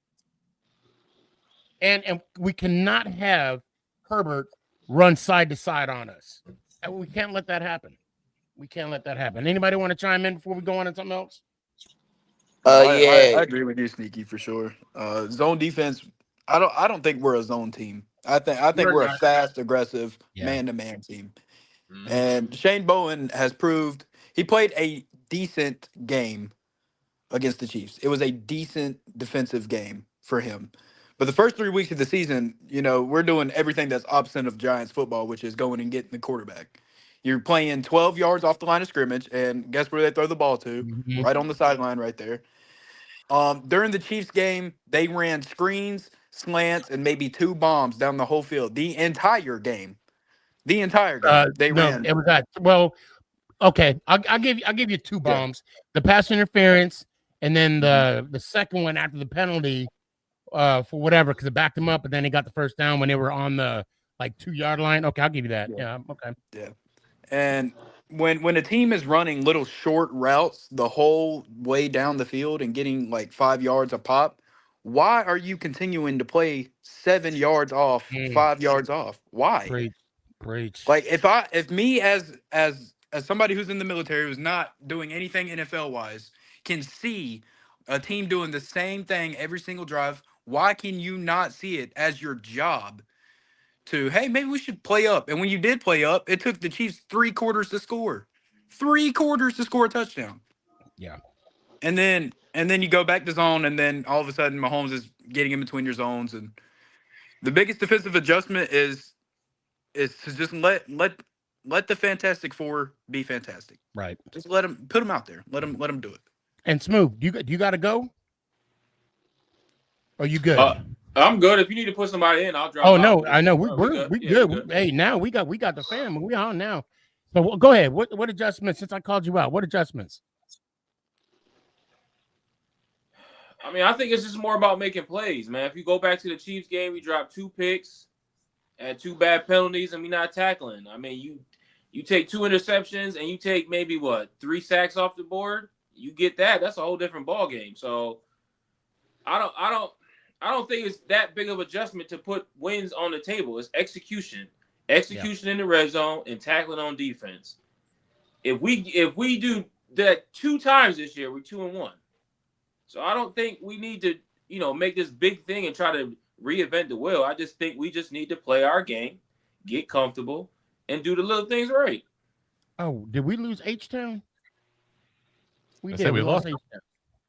And we cannot have Herbert run side to side on us. And we can't let that happen. We can't let that happen. Anybody want to chime in before we go on to something else? Yeah. I agree with you, Sneaky, for sure. Zone defense. I don't think we're a zone team. I think we're a fast, aggressive, man-to-man team. Mhm. And Shane Bowen has proved he played a decent game against the Chiefs. It was a decent defensive game for him. But the first 3 weeks of the season, we're doing everything that's opposite of Giants football, which is going and getting the quarterback. You're playing 12 yards off the line of scrimmage, and guess where they throw the ball to? Mhm. Right on the sideline right there. During the Chiefs game, they ran screens, slants, and maybe 2 bombs down the whole field. The entire game. They No, ran. it was that. Well, okay, I'll give you 2 bombs: the pass interference, and then the second one after the penalty, for whatever, because it backed them up, and then they got the first down when they were on the 2-yard line. Okay, I'll give you that. Yeah, okay. Yeah. And when a team is running little short routes the whole way down the field and getting 5 yards a pop, why are you continuing to play 7 yards off, 5 yards off? Why? Preach. If me as somebody who's in the military who's not doing anything NFL wise can see a team doing the same thing every single drive, why can you not see it as your job to, hey, maybe we should play up? And when you did play up, it took the Chiefs 3 quarters to score. 3 quarters to score a touchdown. Yeah. And then you go back to zone, and then all of a sudden Mahomes is getting in between your zones. And the biggest defensive adjustment is to just let the Fantastic Four be fantastic. Right. Just put them out there. Let them do it. And Smooth, do you got to go? Are you good? I'm good. If you need to put somebody in, I'll drop. Oh no, I know we're good. Hey, now we got the family. We on now. So go ahead. What adjustments? Since I called you out, what adjustments? I mean, I think it's just more about making plays, man. If you go back to the Chiefs game, we dropped 2 picks, had 2 bad penalties, and we not tackling. I mean, you take 2 interceptions and you take maybe 3 sacks off the board. You get that. That's a whole different ball game. So I don't think it's that big of adjustment to put wins on the table. It's execution in the red zone, and tackling on defense. If we do that 2 times this year, we're 2-1. So I don't think we need to, make this big thing and try to reinvent the wheel. I just think we just need to play our game, get comfortable, and do the little things right. Oh, did we lose H-Town? We I did. said we lost. H-Town.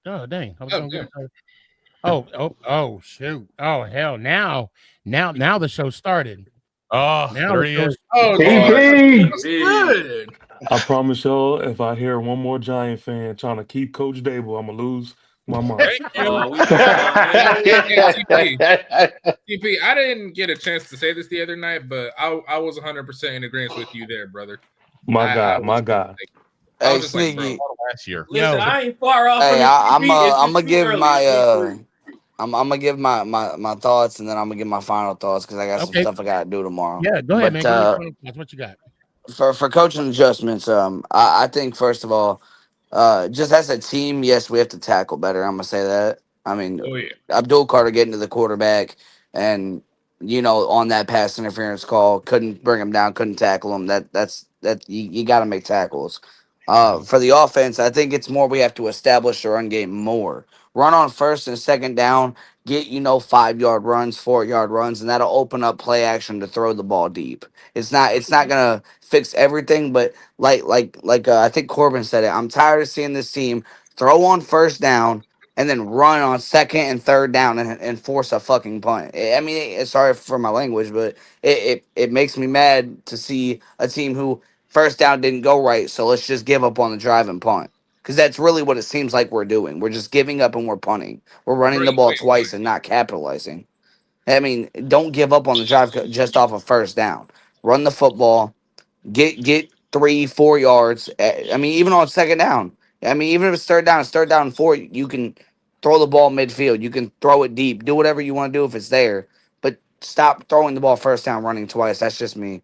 Oh, dang. I was gonna go. Oh, shoot. Oh, hell. Now the show started. Oh, now there he is. Oh, good. I promise y'all, if I hear one more Giant fan trying to keep Coach Dable, I'm gonna lose my mind. TP, I didn't get a chance to say this the other night, but I was 100% in agreement with you there, brother. My God. Hey, Sneaky. Last year. Listen, I ain't far off. Hey, I'm gonna give my. I'm gonna give my thoughts, and then I'm gonna give my final thoughts because I got some stuff I gotta do tomorrow. Yeah, go ahead, man. That's what you got. For coaching adjustments, I think first of all, just as a team, yes, we have to tackle better. I'm gonna say that. I mean, Abdul Carter getting to the quarterback, and on that pass interference call, couldn't bring him down, couldn't tackle him. That's you got to make tackles. For the offense, I think it's more we have to establish the run game more. Run on first and second down, get 5-yard runs, 4-yard runs, and that'll open up play action to throw the ball deep. It's not gonna fix everything, but like I think Corbin said it. I'm tired of seeing this team throw on first down, and then run on second and third down and force a fucking punt. I mean, sorry for my language, but it makes me mad to see a team who first down didn't go right, so let's just give up on the drive and punt. Because that's really what it seems like we're doing. We're just giving up and we're punting. We're running the ball twice and not capitalizing. I mean, don't give up on the drive just off of first down. Run the football. Get 3-4 yards. I mean, even on second down. I mean, even if it's third down and 4, you can throw the ball midfield. You can throw it deep. Do whatever you want to do if it's there. But stop throwing the ball first down, running twice. That's just me.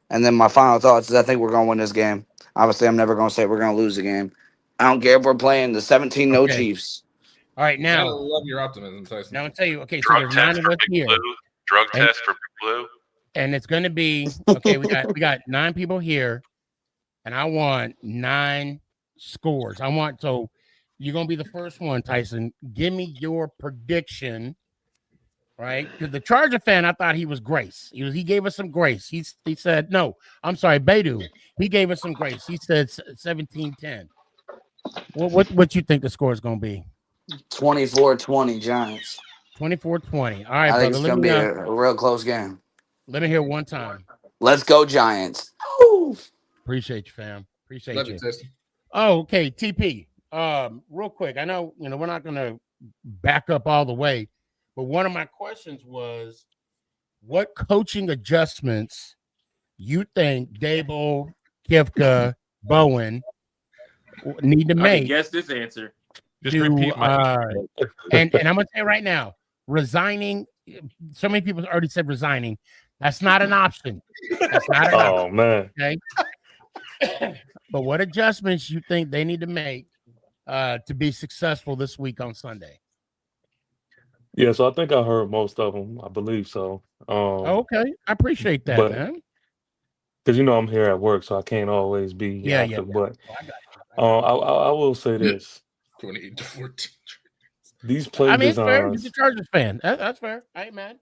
And then my final thoughts is I think we're going to win this game. Obviously, I'm never going to say we're going to lose the game. I don't care if we're playing the 17-0 Chiefs. All right, now. I love your optimism, Tyson. Now I'll tell you. Okay, so there's 9 of us here. Drug test for Big Blue. And it's going to be okay. We got 9 people here, and I want 9 scores. So you're going to be the first one, Tyson. Give me your prediction, right? Because the Charger fan, I thought he was grace. He gave us some grace. He said no. I'm sorry, Beidou. He gave us some grace. He said 17-10. What you think the score is going to be? 24-20 Giants. 24-20. All right, I think brother. it's going to be a real close game. Let me hear one time. Let's go, Giants. Woo! Appreciate you, fam. Appreciate Love you. Tyson. Oh, okay. TP. Real quick. I know, we're not going to back up all the way, but one of my questions was what coaching adjustments you think Dable, Kifka, Bowen need to make? I can guess this answer. Just repeat my and I'm going to say right now, resigning. So many people already said resigning. That's not an option. That's not an option. Man. Okay. But what adjustments you think they need to make to be successful this week on Sunday? Yeah, so I think I heard most of them. I believe so. Okay. I appreciate that, man. Because, I'm here at work, so I can't always be active. But I will say this. 28-14. These play designs. Fair. He's a Chargers fan. That's fair. I ain't mad.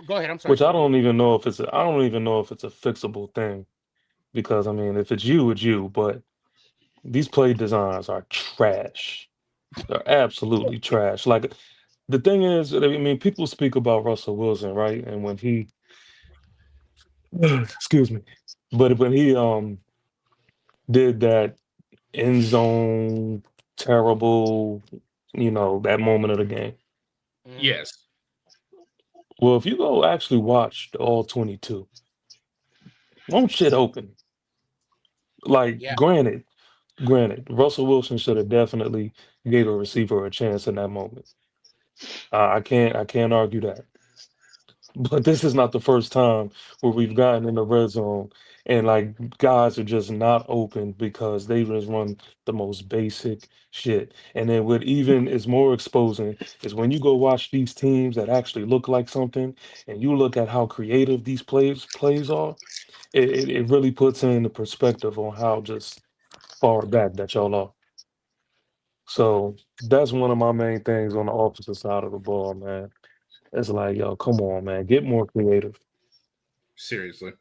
Go ahead. I'm sorry. Which I don't even know if it's a fixable thing, because if it's you, it's you. But these play designs are trash. They're absolutely trash. Like the thing is, people speak about Russell Wilson, right? And when he, excuse me, but when he did that end zone terrible, that moment of the game. Yes. Well, if you go actually watch the all 22, won't shit open. Like, granted, Russell Wilson should have definitely gave a receiver a chance in that moment. I can't argue that. But this is not the first time where we've gotten in the red zone and guys are just not open because they just run the most basic shit. And then what even is more exposing is when you go watch these teams that actually look like something and you look at how creative these plays are, it really puts in the perspective on how just far back that y'all are. So that's one of my main things on the offensive side of the ball, man. It's like, yo, come on, man. Get more creative. Seriously.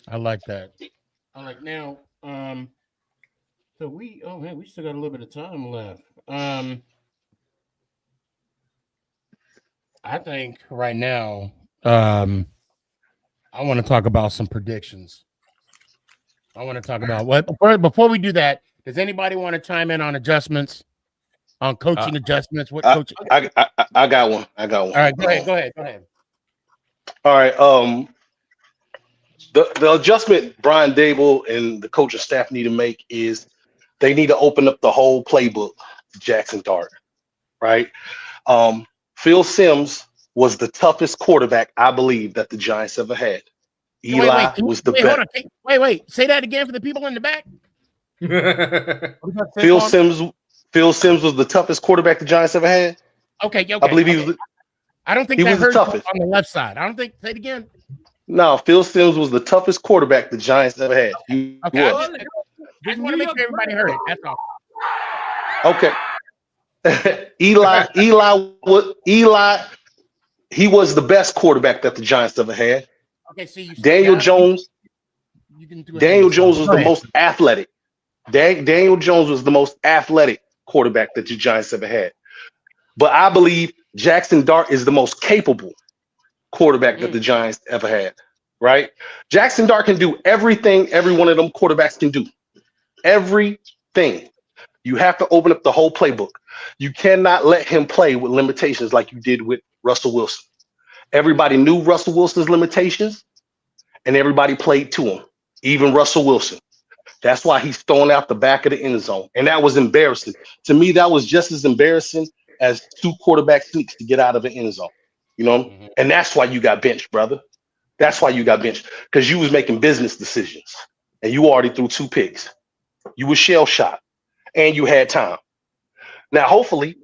I like that. Now, so we still got a little bit of time left. I think right now, I want to talk about some predictions. I want to talk about what before we do that, does anybody want to chime in on adjustments? On coaching adjustments? What coaching? I got one. All right, go ahead. All right. The adjustment Brian Dable and the coaching staff need to make is they need to open up the whole playbook to Jackson Dart. Right. Phil Simms was the toughest quarterback, I believe, that the Giants ever had. Eli was the best. Wait. Say that again for the people in the back. Phil Simms was the toughest quarterback the Giants ever had. Okay. I believe he was. I don't think he that was the hurt toughest on the left side. I don't think. Say it again. No, Phil Simms was the toughest quarterback the Giants ever had. Okay. I just want to make sure everybody heard it. That's all. Okay. Eli, he was the best quarterback that the Giants ever had. Okay, so Daniel Jones was the most athletic. Daniel Jones was the most athletic quarterback that the Giants ever had. But I believe Jackson Dart is the most capable quarterback that the Giants ever had, right? Jackson Dart can do everything every one of them quarterbacks can do. Everything. You have to open up the whole playbook. You cannot let him play with limitations like you did with Russell Wilson. Everybody knew Russell Wilson's limitations, and everybody played to him, even Russell Wilson. That's why he's thrown out the back of the end zone. And that was embarrassing. To me, that was just as embarrassing as 2 quarterback sneaks to get out of the end zone. You know? And that's why you got benched, brother. That's why you got benched. Because you was making business decisions. And you already threw 2 picks. You were shell shocked. And you had time. Now, hopefully,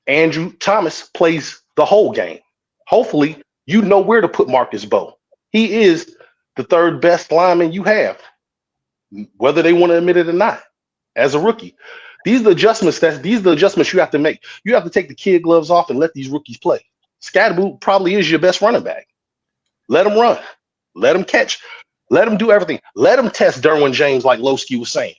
Andrew Thomas plays the whole game. Hopefully, you know where to put Marcus Bowe. He is the 3rd best lineman you have, whether they want to admit it or not, as a rookie. These are the adjustments you have to make. You have to take the kid gloves off and let these rookies play. Scatterboot probably is your best running back. Let him run. Let him catch. Let him do everything. Let him test Derwin James like Lowski was saying.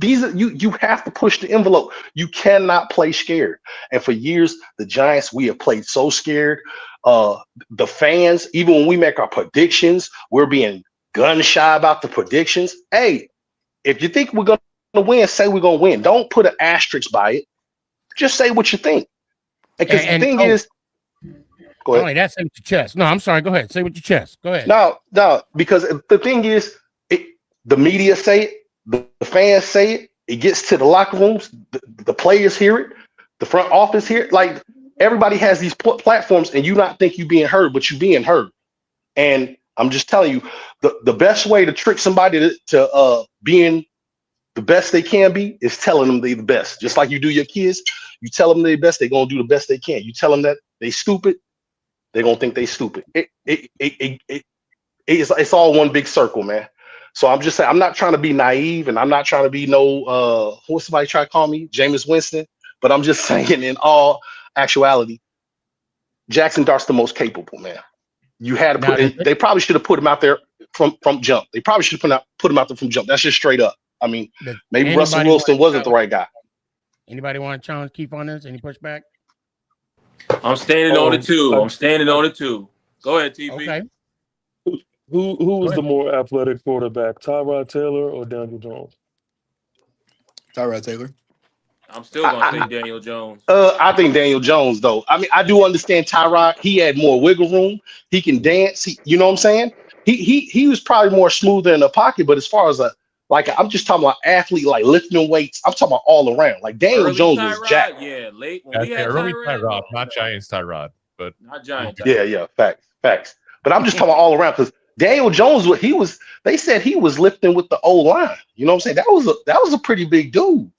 You have to push the envelope. You cannot play scared. And for years, the Giants, we have played so scared. The fans, even when we make our predictions, we're being gun shy about the predictions. Hey, if you think we're going to win, say we're going to win. Don't put an asterisk by it. Just say what you think. Because the thing is, go ahead. Only that's in your chest. No, I'm sorry. Go ahead. Say with your chest. Go ahead. No, because the thing is, the media say it. The fans say it. It gets to the locker rooms. The players hear it. The front office hear it. Like, everybody has these platforms, and you not think you being heard, but you being heard. And I'm just telling you, the best way to trick somebody to being the best they can be is telling them they're the best. Just like you do your kids, you tell them they're the best, they're gonna do the best they can. You tell them that they stupid, they're gonna think they stupid. It's all one big circle, man. So I'm just saying, I'm not trying to be naive, and I'm not trying to be what's somebody try to call me, Jameis Winston, but I'm just saying, in all actuality, Jackson Dart's the most capable, man. You had to they probably should have put him out there from jump. They probably should have put him out there from jump. That's just straight up. I mean, maybe Russell Wilson wasn't the right guy. Anybody want to challenge Keith on this? Any pushback? I'm standing on it too. I'm standing on it too. Go ahead, TP. Okay. Who was the more athletic quarterback, Tyrod Taylor or Daniel Jones? Tyrod Taylor. I'm still gonna say Daniel Jones. I think Daniel Jones, though. I mean, I do understand Tyrod. He had more wiggle room. He can dance. You know what I'm saying? He was probably more smoother in the pocket. But as far as I'm just talking about athlete, like lifting weights. I'm talking about all around. Like Daniel early Jones Tyrod, was jacked. Yeah, late when we had early Tyrod, not Giants Tyrod, but not Giants. Tyrod. Yeah, facts. But I'm just talking about all around because Daniel Jones, they said he was lifting with the O-line. You know what I'm saying? That was a pretty big dude.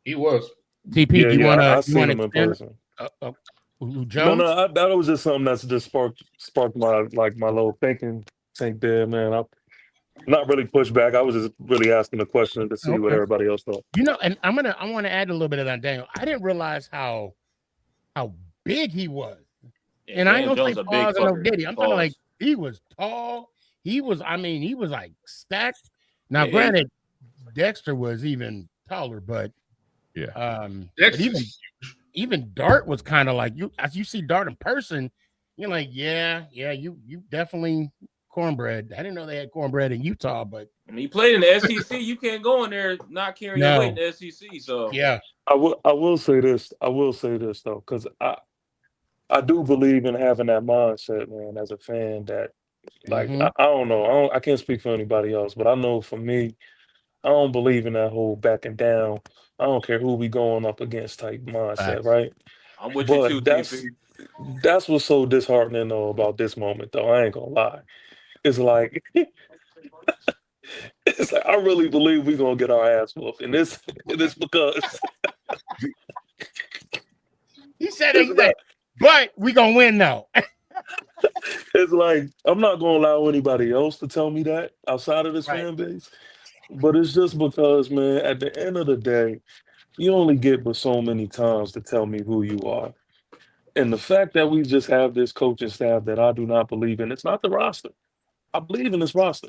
He was. TP, you want to? I seen him in person. Jones? No, that was just something that's just sparked my little thinking tank there, man. I'm not really pushed back. I was just really asking a question to see what everybody else thought. And I want to add a little bit of that, Daniel. I didn't realize how big he was. And I ain't gonna say pause and no diddy. I'm talking like he was tall. He was like stacked. Now, granted, Dexter was even taller, but but even Dart was kind of like as you see Dart in person, you're like, you definitely cornbread. I didn't know they had cornbread in Utah, but I mean, you played in the SEC. You can't go in there not carrying your weight in the SEC. So I will say this though, because I do believe in having that mindset, man, as a fan. That I don't know, I can't speak for anybody else, but I know for me, I don't believe in that whole backing down. I don't care who we going up against type mindset, right? I'm with you too, TP. That's what's so disheartening though about this moment, though. I ain't gonna lie. It's like I really believe we're gonna get our ass whooped, and this because he said it, but we gonna win though. It's like I'm not gonna allow anybody else to tell me that outside of this fan base. But it's just because, man, at the end of the day, you only get but so many times to tell me who you are. And the fact that we just have this coaching staff that I do not believe in, it's not the roster. I believe in this roster.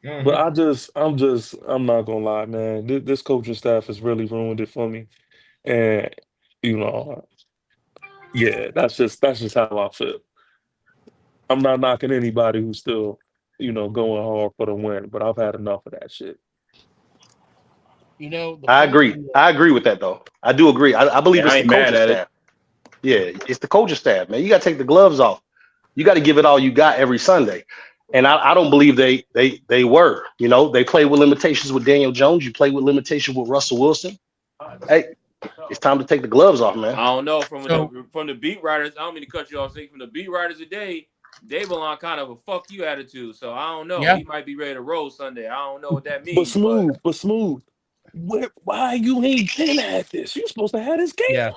But I'm not gonna lie, man. This coaching staff has really ruined it for me, and you know, yeah, that's just how I feel. I'm not knocking anybody who's still, going hard for the win, but I've had enough of that shit. The I funny agree. thing I agree with that though. I do agree. I believe Yeah, it's I the ain't mad coaching at it. staff. Yeah, it's the coaching staff, man. You got to take the gloves off. You got to give it all you got every Sunday. And I don't believe they were. They played with limitations with Daniel Jones. You play with limitations with Russell Wilson. Hey, it's time to take the gloves off, man. I don't know from the beat writers. I don't mean to cut you off. From the beat writers today, Dave on kind of a fuck you attitude. So I don't know. Yeah. He might be ready to roll Sunday. I don't know what that But means. smooth. Why you ain't been at this? You supposed to have this game. Yeah.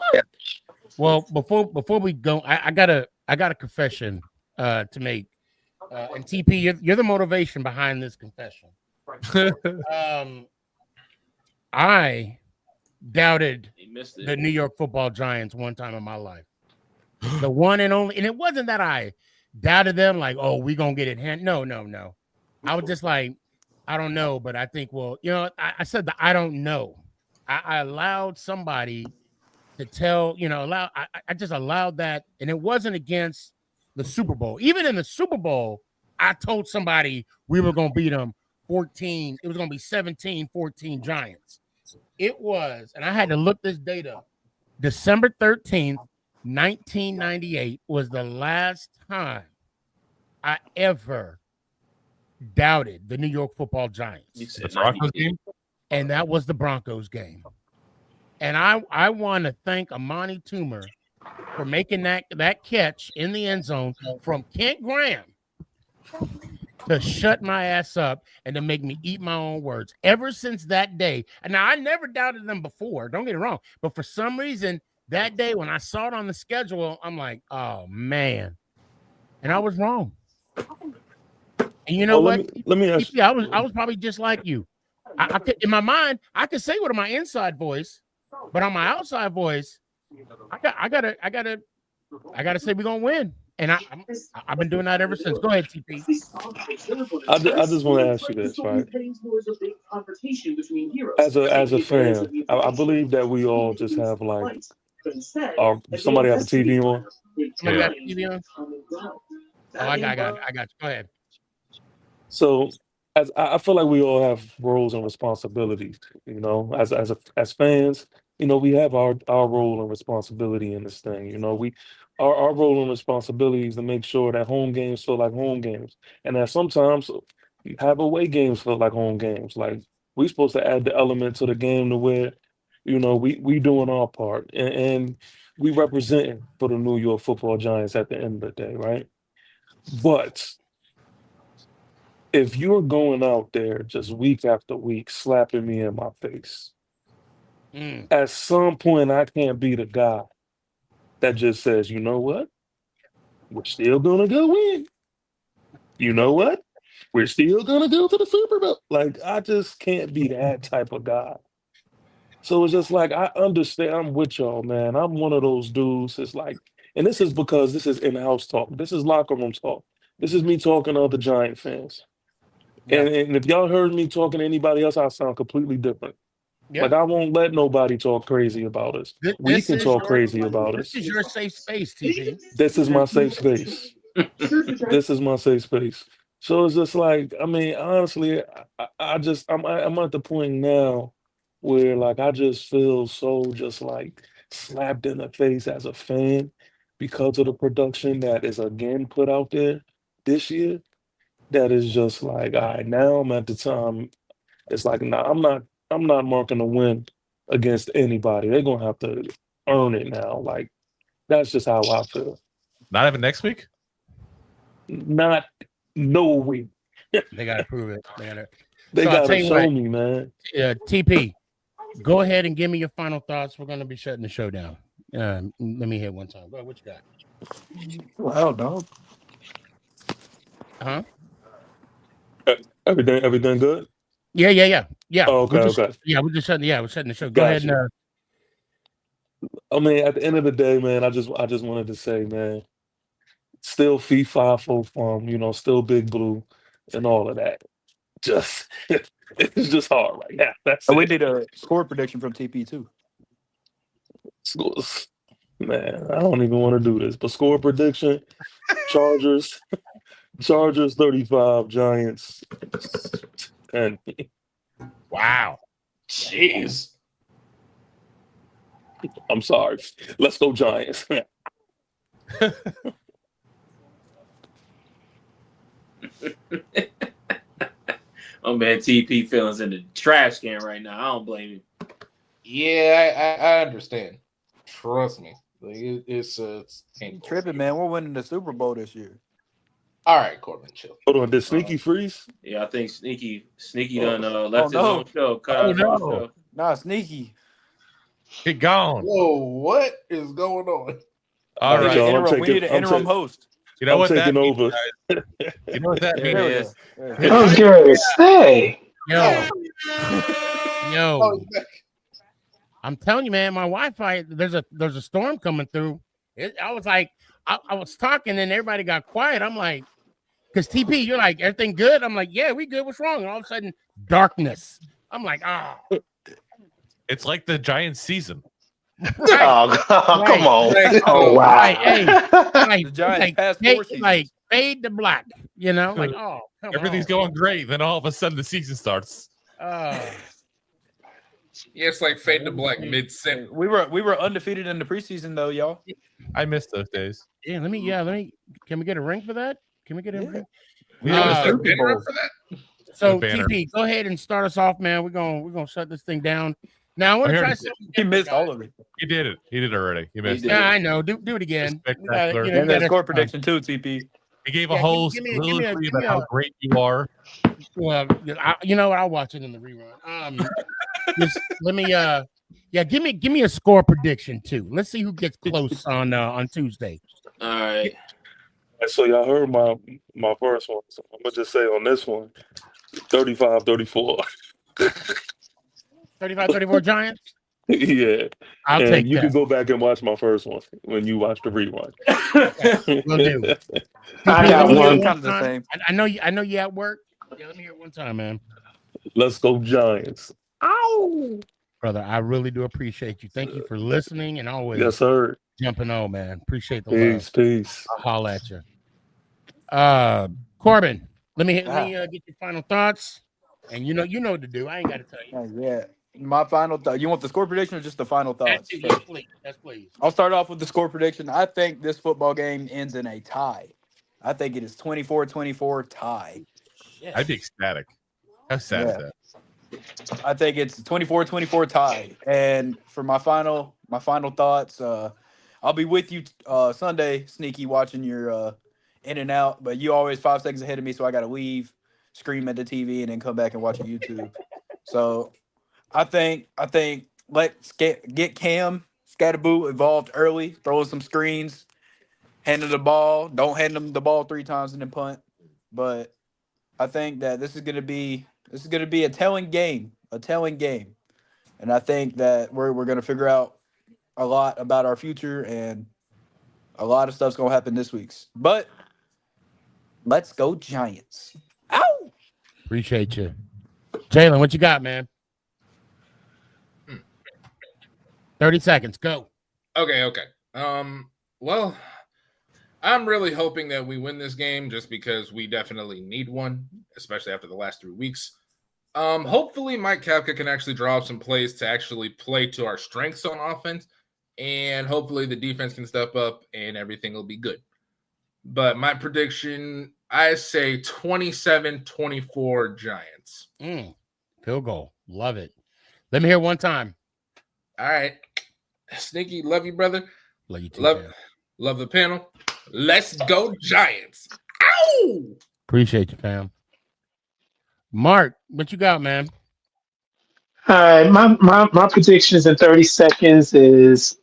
Well, before we go, I got a confession to make. And TP, you're the motivation behind this confession. I doubted the New York Football Giants one time in my life. The one and only, and it wasn't that I doubted them like, oh, we gonna get it hand. No. I was just like, I don't know, but I think, well, I said that I don't know. I allowed somebody to tell, I just allowed that, and it wasn't against the Super Bowl. Even in the Super Bowl, I told somebody we were going to beat them 14. It was going to be 17-14 Giants. It was, and I had to look this date up. December 13th, 1998 was the last time I ever doubted the New York Football Giants. The Broncos game? And that was the Broncos game. And I want to thank Amani Toomer for making that catch in the end zone from Kent Graham to shut my ass up and to make me eat my own words. Ever since that day, and now I never doubted them before, don't get it wrong, but for some reason, that day when I saw it on the schedule, I'm like, oh, man. And I was wrong. And you know what? Let me ask you. I was probably just like you. I could, in my mind, I could say what in my inside voice, but on my outside voice, I gotta say we're gonna win, and I've been doing that ever since. Go ahead, TP. I just want to ask you this, right? As a fan, I believe that we all just have like, somebody have a TV on. Somebody got the TV on? Oh, I got you. Go ahead. So, as I feel like we all have roles and responsibilities, as fans, we have our role and responsibility in this thing. Our role and responsibility is to make sure that home games feel like home games, and that sometimes you have away games feel like home games. Like we're supposed to add the element to the game to where, we doing our part and we representing for the New York Football Giants at the end of the day, right? But if you're going out there just week after week slapping me in my face, at some point I can't be the guy that just says, you know what? We're still gonna go win. You know what? We're still gonna go to the Super Bowl. Like I just can't be that type of guy. So it's just like I understand. I'm with y'all, man. I'm one of those dudes. It's like, and this is because this is in-house talk. This is locker room talk. This is me talking to other Giant fans. Yeah. And if y'all heard me talking to anybody else, I sound completely different. Yeah. Like I won't let nobody talk crazy about us. We can talk crazy about us. This is your safe space, TP. This is my safe space. This is my safe space. So it's just like, I mean, honestly, I'm at the point now where like I just feel so just like slapped in the face as a fan because of the production that is again put out there this year. That is just like, all right, now I'm at the time. It's like, nah, I'm not marking a win against anybody. They're gonna have to earn it now. Like that's just how I feel. Not even next week? Not no week. They gotta prove it. They gotta show me, man. TP, go ahead and give me your final thoughts. We're gonna be shutting the show down. Let me hit one time. Go ahead, what you got? Wow, dog. Huh? Everything good? Yeah. Oh, okay, okay. Yeah, we're shutting the show. Go ahead and I mean, at the end of the day, man, I just wanted to say, man, still fee fi fo fum, still Big Blue and all of that. just it's just hard right now. That's We it. need a score prediction from TP too. Scores. Man, I don't even want to do this. But score prediction: Chargers, Chargers 35, Giants 10. Wow. Jeez. I'm sorry. Let's go Giants. Oh man, TP feelings in the trash can right now. I don't blame him. Yeah, I understand. Trust me. Like, it's painful. Tripping, man. We're winning the Super Bowl this year. All right, Corbin, chill. Hold on, did Sneaky freeze? Yeah, I think Sneaky done left his no. own show. Cut out his own show. Nah, Sneaky. He gone. Whoa, what is going on? All right. We need an interim host. You know I'm what that taking means, over. guys? You know what that There we means? go. I was going to say. Yo. I'm telling you, man, my Wi-Fi, there's a storm coming through. I was like, I was talking and everybody got quiet. I'm like, because TP, you're like, everything good? I'm like, yeah, we good. What's wrong? And all of a sudden, darkness. I'm like, It's like the Giants season. Oh, come on. Oh, wow. Right, hey, The Giants past 4 seasons. like fade to black, you know? Like, oh, come Everything's on. going great. Then all of a sudden the season starts. Yeah, it's like fade to black mid-sentence. We were undefeated in the preseason though, y'all. I miss those days. Yeah, let me. Can we get a ring for that? Can we get a ring? We have a Super Banner Bowl. up for that? So The banner. TP, go ahead and start us off, man. We're gonna shut this thing down. Now I want to I try heard something. He missed all of it. He did it. He did it already. He missed did. it. Yeah, I know. Do it again. Spectacular. You know, And you the gotta- score prediction too, TP. He gave Yeah, a whole give me a- soliloquy give me about how a- great you are. Well, you know what? I'll watch it in the rerun. Just let me. Give me a score prediction too. Let's see who gets close on Tuesday. All right. So y'all heard my first one. So I'm gonna just say on this one, 35-34. 35-34 Giants. Yeah. I'll and take you that. can go back and watch my first one when you watch the rewind. Will do. I got one. Kind of the same. I know you at work. Yeah, let me hear it one time, man. Let's go Giants. Ow, brother, I really do appreciate you. Thank you for listening and always Yes, sir. jumping on, man. Appreciate the Peace, peace. love. I'll holler at you. Corbin, let me get your final thoughts. And you know what to do. I ain't got to tell you. Yeah. My final thought. You want the score prediction or just the final thoughts? Yes, please. Yes, please. I'll start off with the score prediction. I think this football game ends in a tie. I think it is 24-24 tie. I'd be ecstatic. How sad is that? I think it's 24-24 tie. And for my final thoughts, I'll be with you Sunday, Sneaky, watching your in and out. But you always 5 seconds ahead of me, so I got to leave, scream at the TV, and then come back and watch on YouTube. So I think let's get Cam Scatterboo involved early, throwing some screens, handing the ball. Don't hand him the ball 3 times and then punt. But I think that this is gonna be a telling game. And I think that we're gonna figure out a lot about our future, and a lot of stuff's gonna happen this week. But let's go Giants. Ow! Appreciate you. Jalen, what you got, man? 30 seconds. Go. Okay. Well, I'm really hoping that we win this game just because we definitely need one, especially after the last 3 weeks. Hopefully Mike Kafka can actually draw up some plays to actually play to our strengths on offense, and hopefully the defense can step up and everything will be good. But my prediction, I say 27-24 Giants. Field goal. Love it. Let me hear one time. All right. Sneaky, love you, brother. Love you too. Love the panel. Let's go Giants. Ow! Appreciate you, fam. Mark, what you got, man? All right, my predictions in 30 seconds is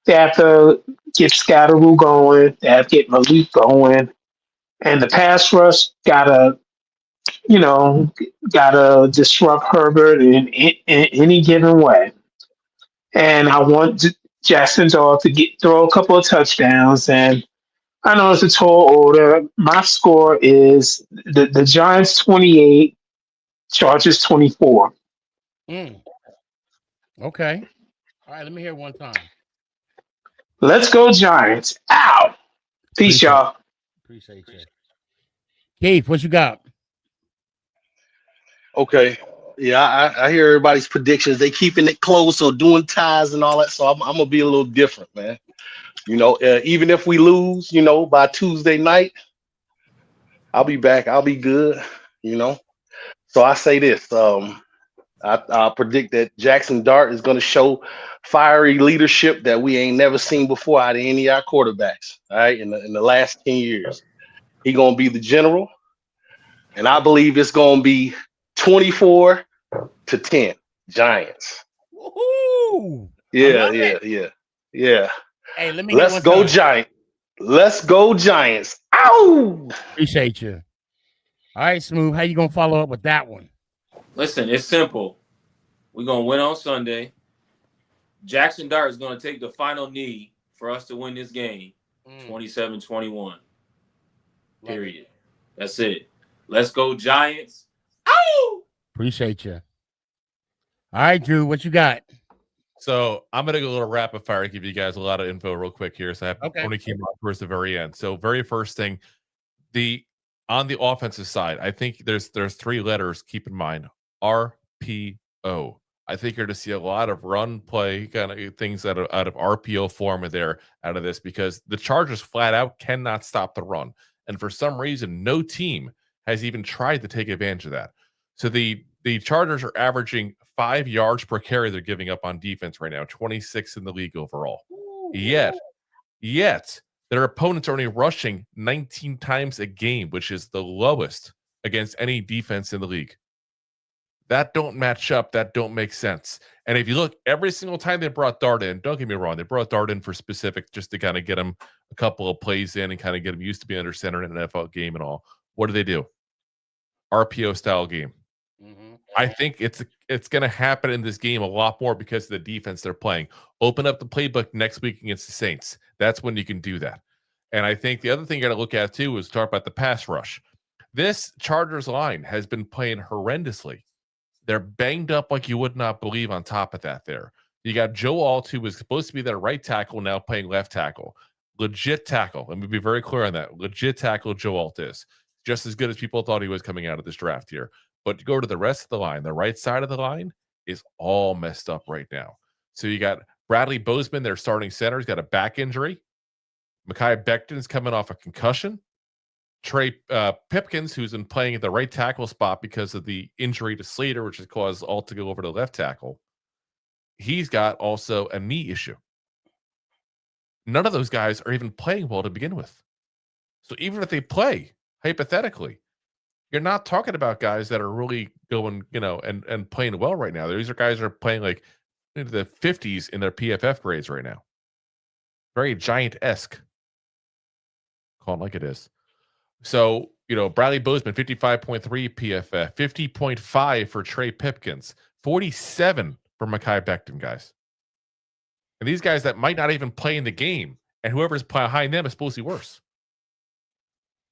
they have to get Scatteroo going, they have to get Malik going, and the pass rush gotta disrupt Herbert in any given way. And I want Jackson Dawg to throw a couple of touchdowns, and I know it's a tall order. My score is the Giants 28, Chargers 24. Okay. All right, let me hear it one time. Let's go Giants. Ow. Peace, y'all. Appreciate you. Keith, what you got? Okay. Yeah, I hear everybody's predictions. They keeping it close or doing ties and all that. So I'm gonna be a little different, man. Even if we lose, by Tuesday night, I'll be back. I'll be good. So I say this. I predict that Jackson Dart is gonna show fiery leadership that we ain't never seen before out of any of our quarterbacks. All right, in the last 10 years, he gonna be the general, and I believe it's gonna be 24-10 Giants. Woohoo! Yeah. Hey, let me hear Let's one go time. Giants. Let's go Giants. Ow! Appreciate you. All right, Smooth. How you gonna follow up with that one? Listen, it's simple. We're gonna win on Sunday. Jackson Dart is gonna take the final knee for us to win this game. 27-21. Period. That's it. Let's go Giants. Ow! Appreciate you. All right, Drew, what you got? So I'm gonna go a little rapid fire, give you guys a lot of info real quick here. So I have only came up towards the very end. So very first thing, on the offensive side, I think there's 3 letters. Keep in mind, RPO. I think you're to see a lot of run play kind of things out of RPO form there out of this, because the Chargers flat out cannot stop the run, and for some reason, no team has even tried to take advantage of that. So the Chargers are averaging 5 yards per carry they're giving up on defense right now, 26 in the league overall. Yet their opponents are only rushing 19 times a game, which is the lowest against any defense in the league. That don't match up. That don't make sense. And if you look, every single time they brought Dart in, don't get me wrong, they brought Dart in for specific just to kind of get him a couple of plays in and kind of get him used to being under center in an NFL game and all. What do? RPO style game. I think it's going to happen in this game a lot more because of the defense they're playing. Open up the playbook next week against the Saints. That's when you can do that. And I think the other thing you got to look at too is talk about the pass rush. This Chargers line has been playing horrendously. They're banged up like you would not believe. On top of that, you got Joe Alt, who was supposed to be their right tackle, now playing left tackle. Legit tackle. Let me be very clear on that. Legit tackle Joe Alt is just as good as people thought he was coming out of this draft here. But to go to the rest of the line, the right side of the line is all messed up right now. So you got Bradley Bozeman, their starting center, he's got a back injury. Mekhi Becton's coming off a concussion. Trey Pipkins, who's been playing at the right tackle spot because of the injury to Slater, which has caused Alt to go over to left tackle. He's got also a knee issue. None of those guys are even playing well to begin with. So even if they play, hypothetically, you're not talking about guys that are really going, and playing well right now. These are guys that are playing like into the 50s in their PFF grades right now. Very Giant-esque. Call it like it is. So, Bradley Bozeman, 55.3 PFF, 50.5 for Trey Pipkins, 47 for Mekhi Becton, guys. And these guys that might not even play in the game, and whoever's behind them is supposed to be worse.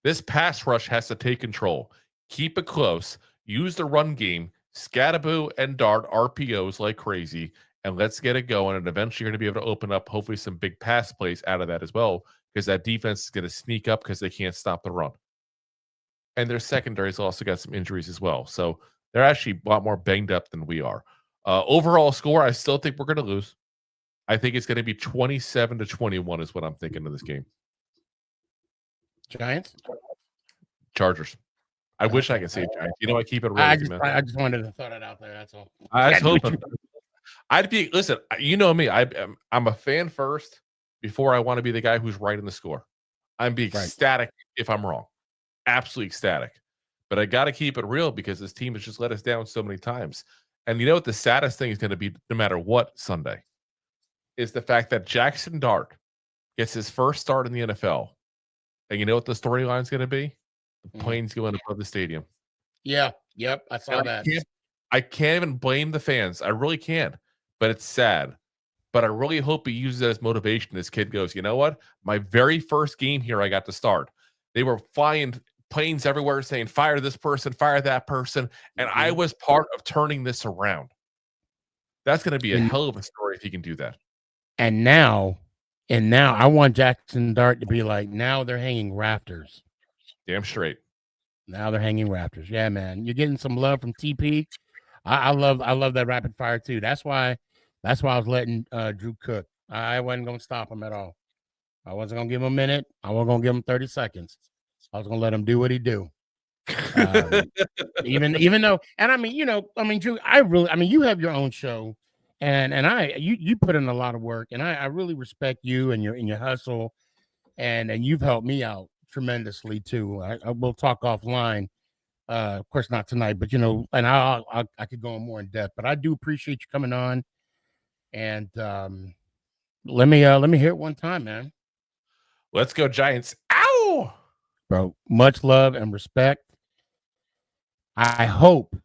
This pass rush has to take control. Keep it close. Use the run game. Scatterboo and Dart RPOs like crazy. And let's get it going. And eventually you're going to be able to open up hopefully some big pass plays out of that as well. Because that defense is going to sneak up because they can't stop the run. And their secondary's also got some injuries as well. So they're actually a lot more banged up than we are. Overall score, I still think we're going to lose. I think it's going to be 27-21 is what I'm thinking of this game. Giants? Chargers. I wish I could say Giants. I keep it real. I just wanted to throw that out there. That's all. I was hoping. Listen, you know me. I'm a fan first before I want to be the guy who's right in the score. I'm be ecstatic if I'm wrong. Absolutely ecstatic. But I got to keep it real because this team has just let us down so many times. And you know what the saddest thing is going to be, no matter what Sunday, is the fact that Jackson Dart gets his first start in the NFL. And you know what the storyline is going to be? The planes going above the stadium. Yeah. Yep. I saw that. I can't even blame the fans. I really can't. But it's sad but I really hope he uses it as motivation. This kid goes, you know what? My very first game here, I got to start. They were flying planes everywhere saying, fire this person, fire that person. And I was part of turning this around. That's going to be a hell of a story if he can do that. And now I want Jackson Dart to be like, now they're hanging rafters. Damn straight. Now they're hanging rafters. Yeah, man. You're getting some love from TP. I love that rapid fire too. That's why I was letting Drew cook. I wasn't gonna stop him at all. I wasn't gonna give him a minute. I wasn't gonna give him 30 seconds. I was gonna let him do what he do. Even though, and I mean, Drew, you have your own show, and you put in a lot of work, and I really respect you and your hustle, and you've helped me out tremendously too. I will talk offline. Of course, not tonight, but and I could go on more in depth. But I do appreciate you coming on, and let me hear it one time, man. Let's go Giants! Ow, bro! Much love and respect. I hope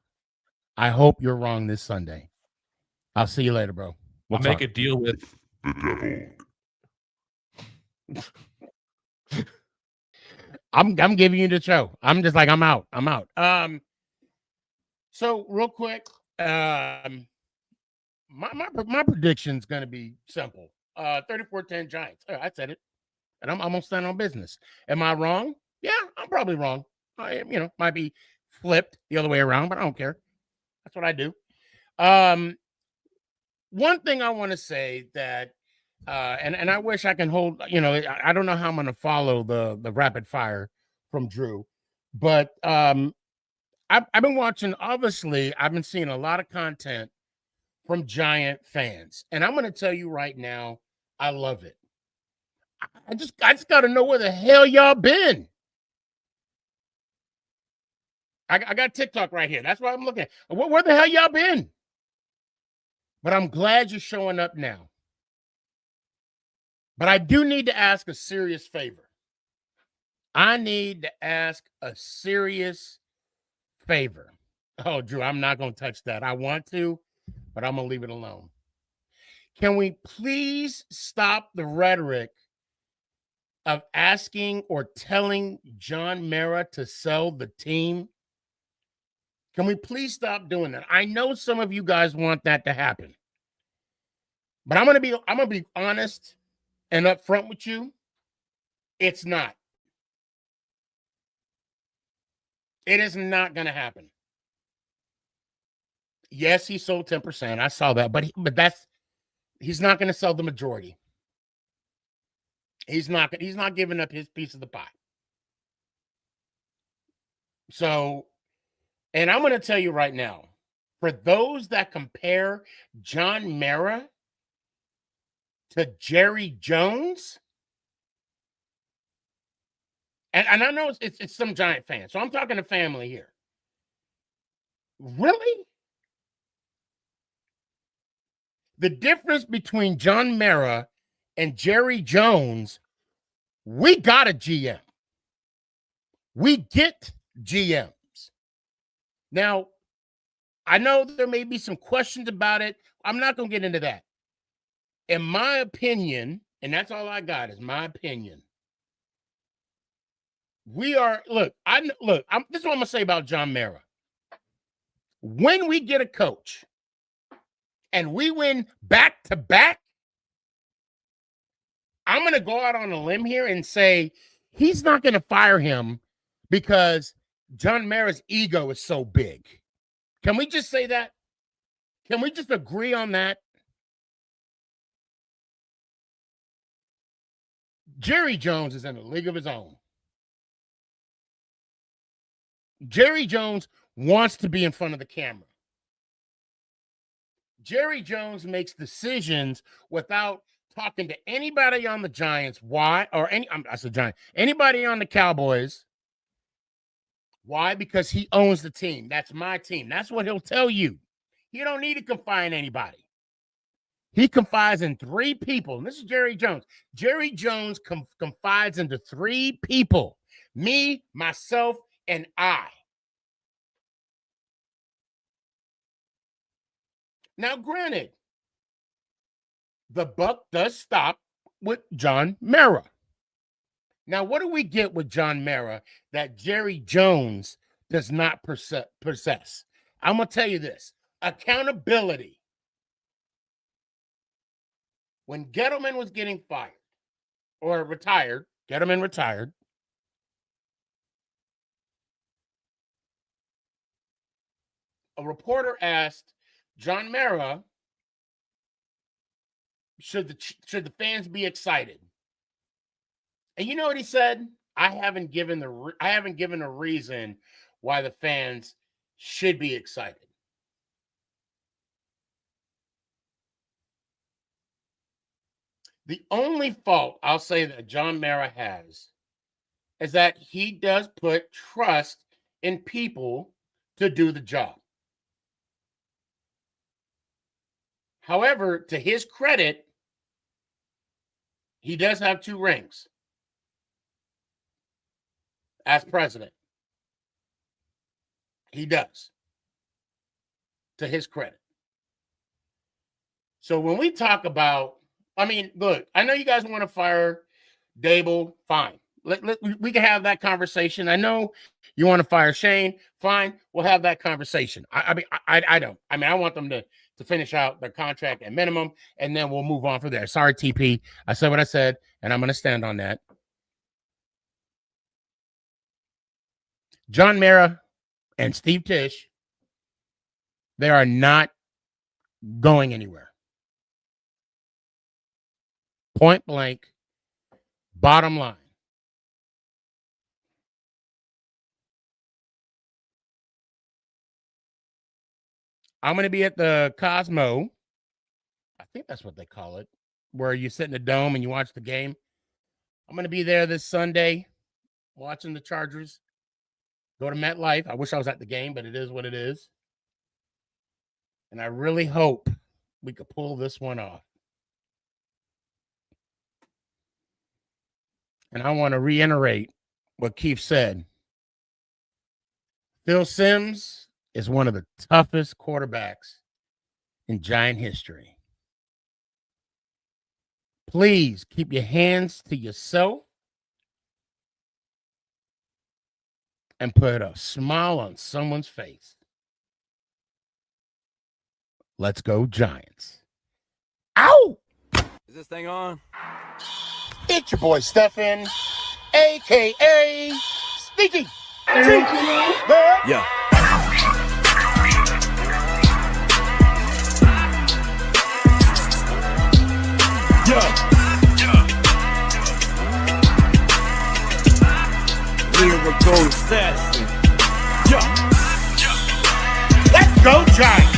you're wrong this Sunday. I'll see you later, bro. We'll make a deal with the devil. I'm giving you the show. I'm just like, I'm out. So real quick, my prediction's gonna be simple. 34-10 Giants. I said it. And I'm gonna stand on business. Am I wrong? Yeah, I'm probably wrong. I might be flipped the other way around, but I don't care. That's what I do. One thing I want to say that and I wish I can hold, I don't know how I'm going to follow the rapid fire from Drew, but I've been watching, obviously, I've been seeing a lot of content from Giant fans. And I'm going to tell you right now, I love it. I just got to know where the hell y'all been. I got TikTok right here. That's why I'm looking at. Where the hell y'all been? But I'm glad you're showing up now. But I do need to ask a serious favor. I need to ask a serious favor. Oh, Drew, I'm not going to touch that. I want to, but I'm going to leave it alone. Can we please stop the rhetoric of asking or telling John Mara to sell the team? Can we please stop doing that? I know some of you guys want that to happen. But I'm going to be honest and upfront with you. It's not. It is not going to happen. Yes, he sold 10%. I saw that, but he's not going to sell the majority. He's not giving up his piece of the pie. So, and I'm going to tell you right now, for those that compare John Mara to Jerry Jones, and I know it's some Giant fans, so I'm talking to family here. Really? The difference between John Mara and Jerry Jones, we got a GM. We get GMs. Now, I know there may be some questions about it. I'm not going to get into that. In my opinion, and that's all I got is my opinion. This is what I'm going to say about John Mara. When we get a coach and we win back-to-back, I'm going to go out on a limb here and say he's not going to fire him because John Mara's ego is so big. Can we just say that? Can we just agree on that? Jerry Jones is in a league of his own. Jerry Jones wants to be in front of the camera. Jerry Jones makes decisions without talking to anybody on the Giants. Why? Or anybody on the Cowboys. Why? Because he owns the team. That's my team. That's what he'll tell you. He don't need to confide in anybody. He confides in 3 people. And this is Jerry Jones. Jerry Jones confides into 3 people. Me, myself, and I. Now, granted, the buck does stop with John Mara. Now, what do we get with John Mara that Jerry Jones does not possess? I'm going to tell you this. Accountability. When Gettleman was getting fired or retired, Gettleman retired, a reporter asked John Mara, should the fans be excited? And you know what he said? I haven't given a reason why the fans should be excited. The only fault I'll say that John Mara has is that he does put trust in people to do the job. However, to his credit, he does have 2 rings as president. He does, to his credit. So when we talk about, I mean, look, I know you guys want to fire Dable, fine. We can have that conversation. I know you want to fire Shane, fine. We'll have that conversation. I don't. I mean, I want them to finish out their contract at minimum, and then we'll move on from there. Sorry, TP. I said what I said, and I'm going to stand on that. John Mara and Steve Tisch, they are not going anywhere. Point blank, bottom line. I'm going to be at the Cosmo. I think that's what they call it, where you sit in the dome and you watch the game. I'm going to be there this Sunday watching the Chargers go to MetLife. I wish I was at the game, but it is what it is. And I really hope we could pull this one off. And I want to reiterate what Keith said. Phil Simms is one of the toughest quarterbacks in Giant history. Please keep your hands to yourself and put a smile on someone's face. Let's go, Giants. Ow! Is this thing on? It's your boy, Stefan, a.k.a. Sneaky. Yeah. Lyrical assassin. Let's go, Giants.